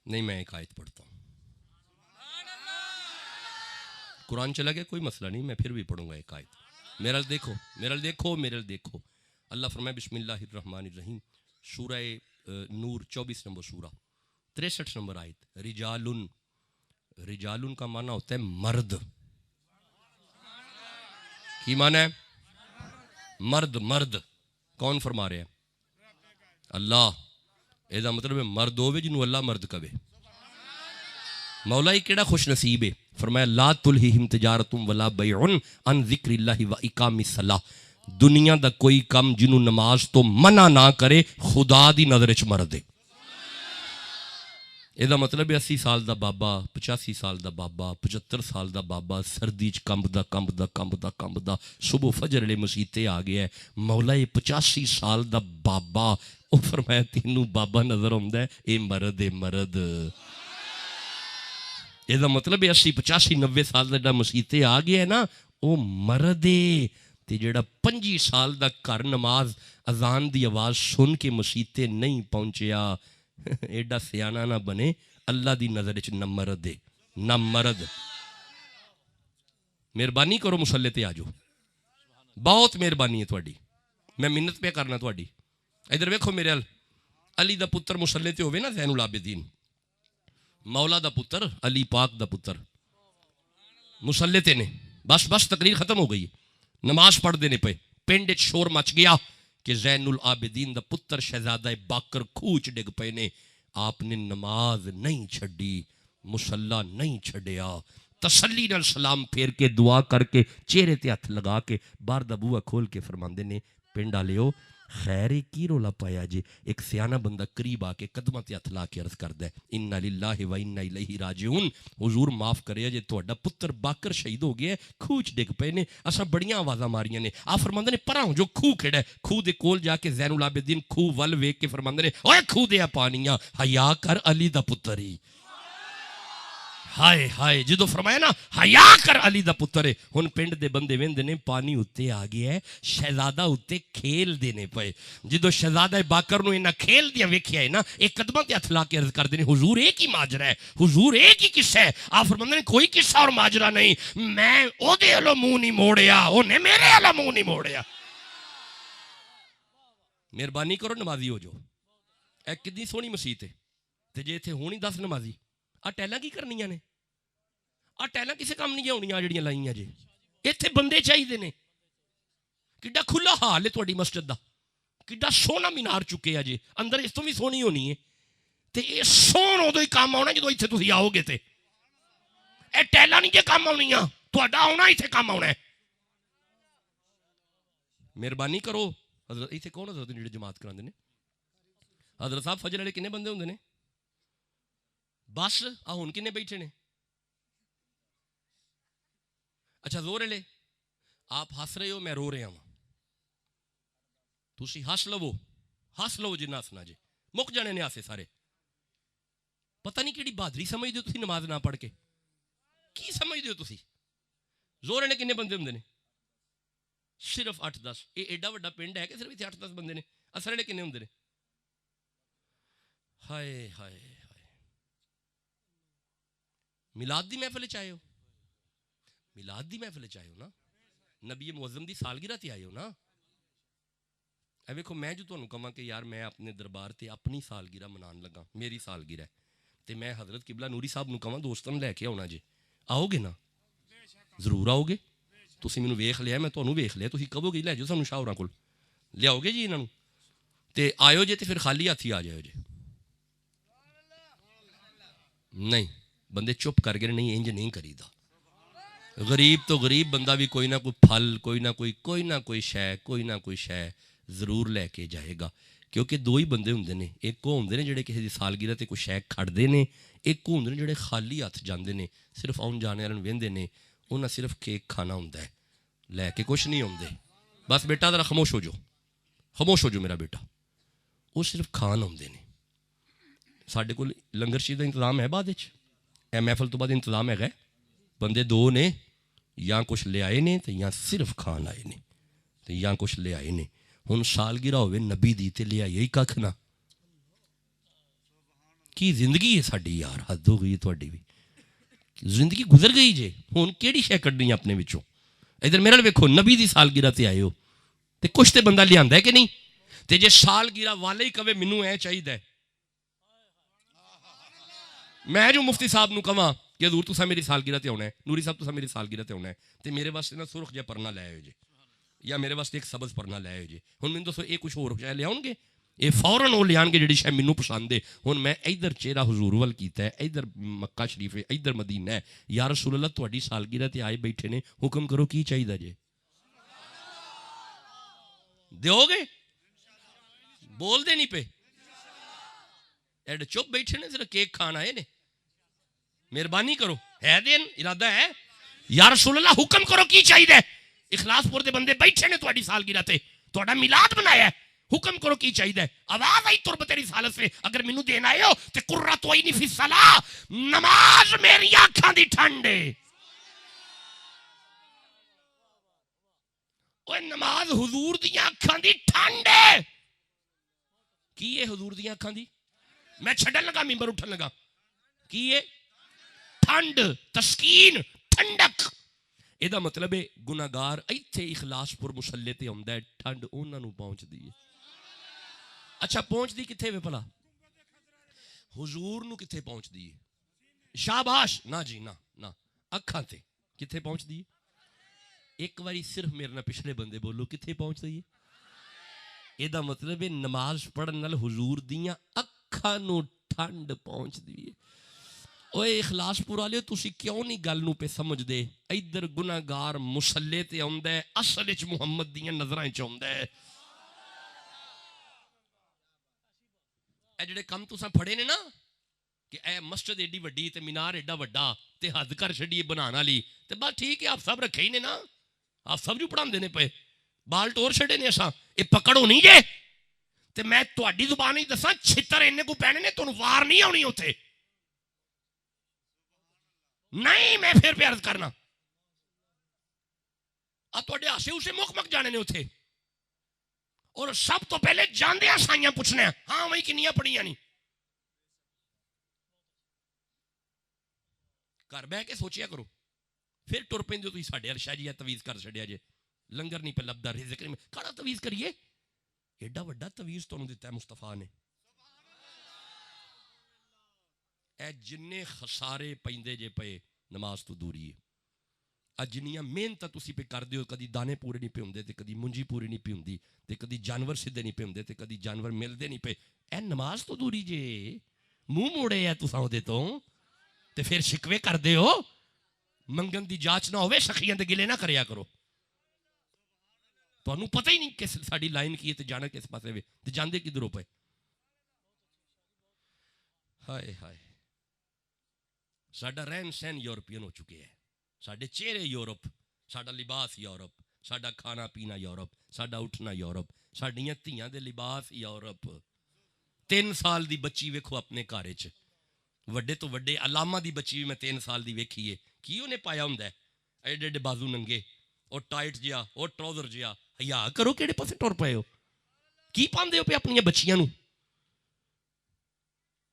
نہیں میں ایک آیت پڑھتا ہوں، قرآن چلا گیا کوئی مسئلہ نہیں، میں پھر بھی پڑھوں گا ایک آیت. میرا دیکھو میرا دیکھو میرا دیکھو. اللہ فرمائے بسم اللہ الرحمن الرحیم، سورہ نور 24 نمبر سورہ 63 نمبر آیت. رجالن، رجالن کا معنی ہوتا ہے مرد. کی معنی ہے؟ مرد. مرد کون فرما رہے ہیں؟ اللہ. یہ مطلب ہے مرد ہوئے جنہوں اللہ مرد کہے. مولا ہی کیڑا خوش نصیب ہے. فرمایا لا تلہہم تجارت ولا بیع عن ذکر اللہ و اقام الصلاۃ. دنیا دا کوئی کم جنہوں نماز تو منع نہ کرے خدا دی نظر وچ مرد ہے. یہ مطلب ہے 80 سال دا بابا، 85 سال دا بابا، 75 سال دا بابا سردی چ کمبدا صبح فجر والے مسیتے آ گیا ہے. مولا یہ 85 سال دا بابا وہ فرمایا تینوں بابا نظر آਉਂਦਾ ہے، اے مرد ہے مرد. یہ مطلب ہے 80 85 90 سال دا مسیتے آ گیا ہے نا وہ مرد ہے. تے جڑا 25 سال دا گھر نماز اذان دی آواز سن کے مسیتے نہیں پہنچیا ایڈا سیانہ نہ بنے. اللہ دی نظر وچ نہ مرد ہے نہ مرد. مہربانی کرو مصلی تے آ جاؤ، بہت مہربانی ہے تہاڈی، میں منت پہ کرنا تہاڈی. ادھر ویکھو میرے علی دا پتر مصلی تے ہوئے نا زین العابدین، مولا دا پتر علی پاک دا پتر مصلی تے نے. بس تقریر ختم ہو گئی، نماز پڑھ دینے پہ پنڈ وچ شور مچ گیا کہ زین العابدین دا پتر شہزادہ باکر کھوچ ڈگ پے نے. آپ نے نماز نہیں چھڈی، مصلی نہیں چھڈیا، تسلی نال سلام پھیر کے دعا کر کے چہرے تے ہاتھ لگا کے باہر دا بوہا کھول کے فرماندے نے پنڈ والےو خیر کی رولا پایا جی. ایک سیانہ بندہ قریب آ کے قدماں تے ہاتھ لا کے عرض کردا ہے انا للہ و انا الیہ راجعون. حضور معاف کرے جے تہاڈا پتر باکر شہید ہو گیا ہے، کھوچ ڈگ پے نے، اساں بڑیاں آوازاں ماریاں نے. آپ فرماندے نے پراں جو کھو کھڑا ہے، کھو دے کول جا کے زین العابدین کھو ول ویکھ کے فرماندے نے اوے کھو دے پانیاں حیا کر علی دا پتر ہی. ہائے ہائے جدو فرمایا نا حیا کر علی دا پتر ہے. ہن پنڈ دے بندے ویندے نے پانی اتے آ گیا ہے، شہزادہ اتے کھیل دینے پئے. جدو شہزادہ باکر نو انہاں کھیل دیا ویکھیا ہے نا ایک قدماں تے ہتھ لا کے عرض کردے نے حضور ایک ہی ماجرا ہے، حضور ایک ہی قصہ ہے. آپ فرماندے نے کوئی قصہ اور ماجرا نہیں، میں او دے الو منہ نہیں موڑیا، اونے میرے الو منہ نہیں موڑیا. مہربانی کرو نمازی ہو جاؤ. اے کتنی سونی مسیت ہے تے جے ایتھے ہونی 10 نمازی آ ٹیلاں کی کرنیاں نے؟ آ ٹیلاں کسے کام نہیں ہونیاں جڑیاں لائیاں جے. ایتھے بندے چاہیے نے. کڈا کھلا حال ہے تہاڈی مسجد دا، کڈا سونا مینار چکے جے، اندر اس تو بھی سونی ہونی ہے. تے اے سون ادو ہی کام آنا جدو ایتھے تسی آؤ گے تے اے ٹیلاں نہیں جے کام آنیاں، تہاڈا آنا ایتھے کام آنا ہے. مہربانی کرو. حضرت ایتھے کون حضرت جڑے جماعت کراندے نے؟ حضرت صاحب فجر والے کنے بندے ہوندے نے؟ بس آ ہن کنے بیٹھے نے؟ اچھا زور لے آپ ہس رہے ہو میں رو رہا ہوں، تسی ہس لو جنہ ہسنا جے مک جانے نے آسے سارے. پتہ نہیں کیڑی بہادری سمجھ دیو تسی نماز نہ پڑھ کے، کی سمجھ دیو تسی؟ زور نے کنے بندے ہوندے نے؟ صرف 8-10. یہ ایڈا وڈا پنڈ ہے کہ صرف 8-10 بندے نے؟ اثر والے کنے ہوندے نے؟ ہائے ہائے ہائے. میلاد دی محفل چ آئے ہو؟ میلاد دی محفل چ آئے ہو نا؟ نبی معظم دی سالگرہ تے آئے ہو نا؟ اے ویکھو میں جو تمہیں کہاں کہ یار میں اپنے دربار تے اپنی سالگرہ منان لگا، میری سالگرہ ہے تے میں حضرت قبلہ نوری صاحب نوں کہاں دوستاں لے کے آنا جے، آؤ گے نا؟ ضرور آؤ گے. تسی مینوں ویکھ لیا، میں تمہیں ویکھ لیا، تسی کہو گے لے جاؤ سانوں شاہ ہوراں کول، لیاؤ گے جی انہاں نوں؟ تے آئیو جے تے پھر خالی ہاتھ ہی آ جاؤ جے. نہیں بندے چپ کر گئے، نہیں انج نہیں کریدا. غریب تو غریب بندہ بھی کوئی نہ کوئی پھل، کوئی نہ کوئی شے ضرور لے کے جائے گا. کیونکہ دو ہی بندے ہوندے نے، ایک وہ ہوندے نے جڑے کسی دی سالگرہ تے کوئی شے کھڑدے نے، ایک وہ ہوندے نے جڑے خالی ہاتھ جاندے نے، صرف آن جانے والے وہندے نے، انہاں صرف کیک کھانا ہوندا ہے، لے کے کچھ نہیں ہوندے. بس بیٹا ذرا خاموش ہو جو میرا بیٹا، وہ صرف کھان ہوندے نے. ساڈے کول لنگر چیز دا انتظام ہے، بعد وچ اے محفل تو بعد انتظام ہے. بندے دو نے، یا کچھ لے آئے نے تے یا صرف کھان آئے نے تے یا کچھ لے آئے نے. ہن سالگرہ ہوئے نبی دی تے لے آئیے ہی ککھ نہ. کی زندگی ہے ساڈی یار، حد ہو گئی تہاڈی بھی، زندگی گزر گئی جے. ہن کیڑی شے کڈنی اپنے وچوں؟ ادھر میرے ویکھو، نبی دی سالگرہ تے آئے ہو تے کچھ تے بندہ لیاندا ہے کہ نہیں؟ تے جے سالگرہ والے ہی کہے مینوں اے چاہیدا، میں جو مفتی صاحب نوں کہاں کہ حضور تساں میری سالگرہ تے آنا ہے، نوری صاحب تساں میری سالگرہ تے آنا ہے، تے میرے واسطے نہ سرخ جہا پرنا لے آئے جے، یا میرے واسطے ایک سبز پرنا لے آئے جے. ہن مینوں دسو یہ کچھ ہور شے لے آؤن گے؟ یہ فوراً وہ لے آن گے جہی شے مینوں پسند ہے. ہن میں ادھر چہرہ حضور ول کیتا ہے، ادھر مکہ شریف ہے، ادھر مدینہ ہے. یا رسول اللہ تہاڈی سالگرہ تے آئے بیٹھے نے، حکم کرو کی چاہیدا جے؟ دیو گے؟ بول دے نہیں پے؟ ایڈ چپ بیٹھے نے، صرف کیک کھان آئے نے. مہربانی کرو، ہے دین ارادہ ہے؟ یا رسول اللہ حکم کرو کی چاہیے؟ اخلاص پور دے بندے بیٹھے نے تہاڈی سالگرہ تے، تہاڈا میلاد منایا ہے، حکم کرو کی چاہیے؟ آواز آئی تربت رسالت سے، اگر مینوں دینا آئے ہو تے قرۃ عینی فی الصلاۃ، نماز میری آنکھاں دی ٹھنڈ ہے. اوے نماز حضور دی آنکھاں دی ٹھنڈ ہے. کی ہے حضور دی آنکھاں دی؟ میں چھڈن لگا ممبر اٹھن لگا، کی ہے؟ ٹھنڈ، تسکین، ٹھنڈک. یہ مطلب ہے گناہگار ایتھے اخلاص پور مسلے تے آندا ہے، ٹھنڈ انہاں نوں پہنچدی ہے. اچھا پہنچدی کتھے وے بھلا؟ حضور نوں کتھے پہنچدی ہے؟ شاباش، نہ جی نہ اکھاں تے کتھے پہنچدی ہے؟ ایک واری صرف میرے نال پچھلے بندے بولو، کتھے پہنچدی ہے؟ یہ مطلب ہے نماز پڑھن نال حضور دیاں اکھاں نوں ٹھنڈ پہنچدی ہے. اوے اخلاص پور والے تسی کیوں نہیں گل نوں پہ سمجھ دے؟ ادھر گناہگار مسلے تے آندا ہے، اصل وچ محمد دیاں نظراں وچ آندا ہے. اے جڑے کم تساں پھڑے نے نا کہ اے مسجد ایڈی وڈی تے مینار ایڈا وڈا تے حد کر چھڈی بنانا لی، تے بس ٹھیک ہے، آپ سب رکھے ہی نے نا، آپ سب جو پڑھاندے نے پے، بال ٹور چھڑے نے. اساں اے پکڑو نہیں جے تے میں تہاڈی زبان وچ دساں، چھتر اینے کو پینے نے، تانوں وار نہیں آونی اوتھے. نہیں میں پھر پیار کرنا تھوڑے آسے اسے مک جانے نے اتنے. اور سب تو پہلے جاندیاں سائیاں پوچھنے ہیں، ہاں وہی کنیاں پڑھیاں نہیں. گھر بہ کے سوچیا کرو، پھر ٹر پیندے تسی ساڈے ال شاہ جی تویز کر چھڈیا جے، لنگر نہیں پہ لبدا، رزق نہیں کھڑا تویز کریے. ایڈا وڈا تویز تانوں دتا ہے مصطفیٰ نے. اے جنے خسارے پیندے جے پے نماز تو دوری ہے. جنیاں محنت تسی پہ کر دیو، کدی دانے پورے نہیں پہ ہوندے تے کدی منجی پوری نہیں پی ہوندی تے کدی جانور سدھے نہیں پہ ہوندے تے کدی جانور ملدے نہیں پے. اے نماز تو دوری جے، منہ موڑے ہے تساں اودے تو تے پھر شکوے کر دے ہو. منگن دی جاچ نہ ہوئے، سخیاں دے گلے نہ کریا کرو. تانوں پتہ ہی نہیں کہ ساڈی لائن کی ہے تے جانا کس پاسے وے تے جاندے کدھروں پے. ہائے ہائے، ساڈا رہن سہن یورپین ہو چکے ہے، ساڈے چہرے یورپ، ساڈا لباس یورپ، ساڈا کھانا پینا یورپ، ساڈا اٹھنا یورپ، ساڈیاں دھیاں دے لباس یورپ. 3 سال دی بچی ویکھو اپنے گھر وچ، وڈے تو وڈے علامہ دی بچی بھی میں 3 سال دی ویکھی ہے، کی انہیں پایا ہوندا ہے؟ ایڈے ایڈے بازو ننگے اور ٹائٹ جیا اور ٹراؤزر جیا. حیا کرو، کہڑے پاسے ٹر پئے ہو؟ کی پاندے ہو پہ اپنی بچیاں نوں؟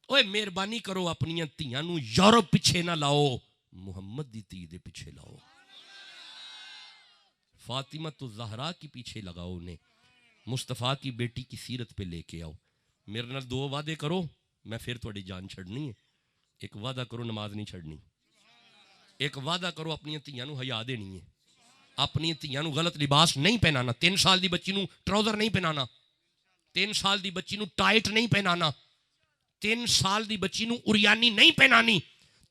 اوے مہربانی کرو، اپنی دھیاں نوں یورپ پیچھے نہ لاؤ، محمد دی دھی دے پیچھے لاؤ. فاطمہ تو زہرا کی پیچھے لگاؤ انہیں. مصطفیٰ کی بیٹی کی سیرت پہ لے کے آؤ. میرے نال 2 وعدے کرو میں پھر تھوڑی جان چھڑنی ہے. ایک وعدہ کرو نماز نہیں چھڑنی. ایک وعدہ کرو اپنی تیاں نو حیا دینی ہے. اپنی تیاں نو غلط لباس نہیں پہنانا. 3 سال دی بچی نو ٹراؤزر نہیں پہنانا. 3 سال دی بچی نو ٹائٹ نہیں پہنانا. 3 سال دی بچی نو اریانی نہیں پہنانی.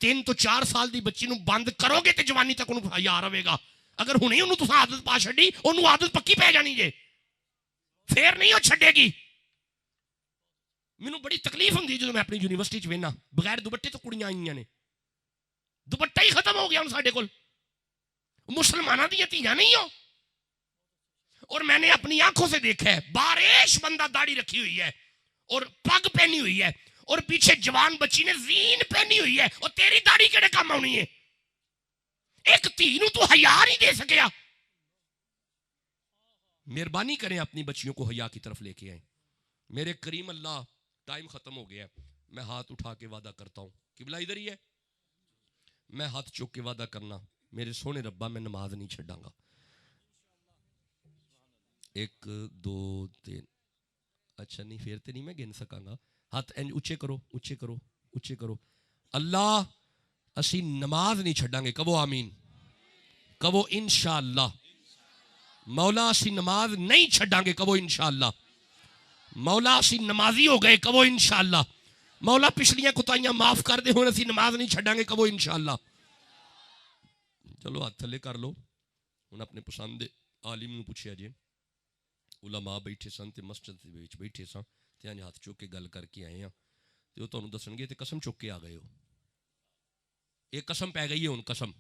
3 تو 4 سال دی بچی نو بند کرو گے تے جوانی تک انہوں حیا رہے گا. اگر ہنے انہوں تساں عادت پا چھڈی انہوں عادت پکی پہ جانی جے. پھر نہیں وہ چھڈے گی. مینوں بڑی تکلیف ہوندی جدوں میں اپنی یونیورسٹی چ وینا بغیر دوپٹے تو کڑیاں آئیاں نے. دوپٹہ ہی ختم ہو گیا ہن ساڈے کول. مسلمانوں دی تیاں نہیں ہو. اور میں نے اپنی آنکھوں سے دیکھا ہے باریش بندہ داڑھی رکھی ہوئی ہے اور پگ پہنی ہوئی ہے اور پیچھے جوان بچی نے زین پہنی ہوئی ہے اور تیری داڑھی کیڑے کام آنی ہے. ایک تھی نو تو حیا نہیں دے سکیا. مہربانی کریں اپنی بچیوں کو حیا کی طرف لے کے آئیں. میرے کریم اللہ ٹائم ختم ہو گیا ہے. میں ہاتھ اٹھا کے وعدہ کرتا ہوں قبلہ ادھر ہی ہے. میں ہاتھ چوک کے وعدہ کرنا میرے سونے ربا میں نماز نہیں چھڑاں گا. 1 2 3 اچھا نہیں پھر تے نہیں میں گن سکاں گا. ہاتھ اونچے کرو اونچے کرو اونچے کرو. اللہ اسی نماز نہیں چھڑاں گے. کہو آمین. کہو انشاءاللہ. مولا اسی نماز نہیں چھڑاں گے. کہو انشاءاللہ. مولا اسی نمازی ہو گئے. کہو انشاءاللہ. مولا پچھلیاں کوتاہیاں معاف کر دے. ہن اسی نماز نہیں چھڑاں گے. کہو انشاءاللہ. چلو ہاتھ تھلے کر لو. ہن اپنے پسند عالم نو پوچھیا جے. علماء بیٹھے سن تے مسجد دے وچ بیٹھے سن تے انج ہاتھ چوک کے گل کر کے آئے ہاں تے او تانوں دسن گے تے قسم چوک کے آ گئے ہو. ایک قسم پی گئی ہے ہن قسم.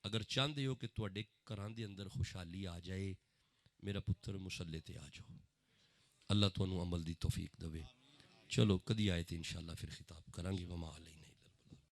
اگر چاہندے ہو کہ تواڈے گھراں دے اندر خوشحالی آ جائے میرا پتر مصلے تے آ جاؤ. اللہ تانوں عمل دی توفیق دے. چلو کدی آئے تے انشاءاللہ پھر خطاب کرانگے. وما علینا.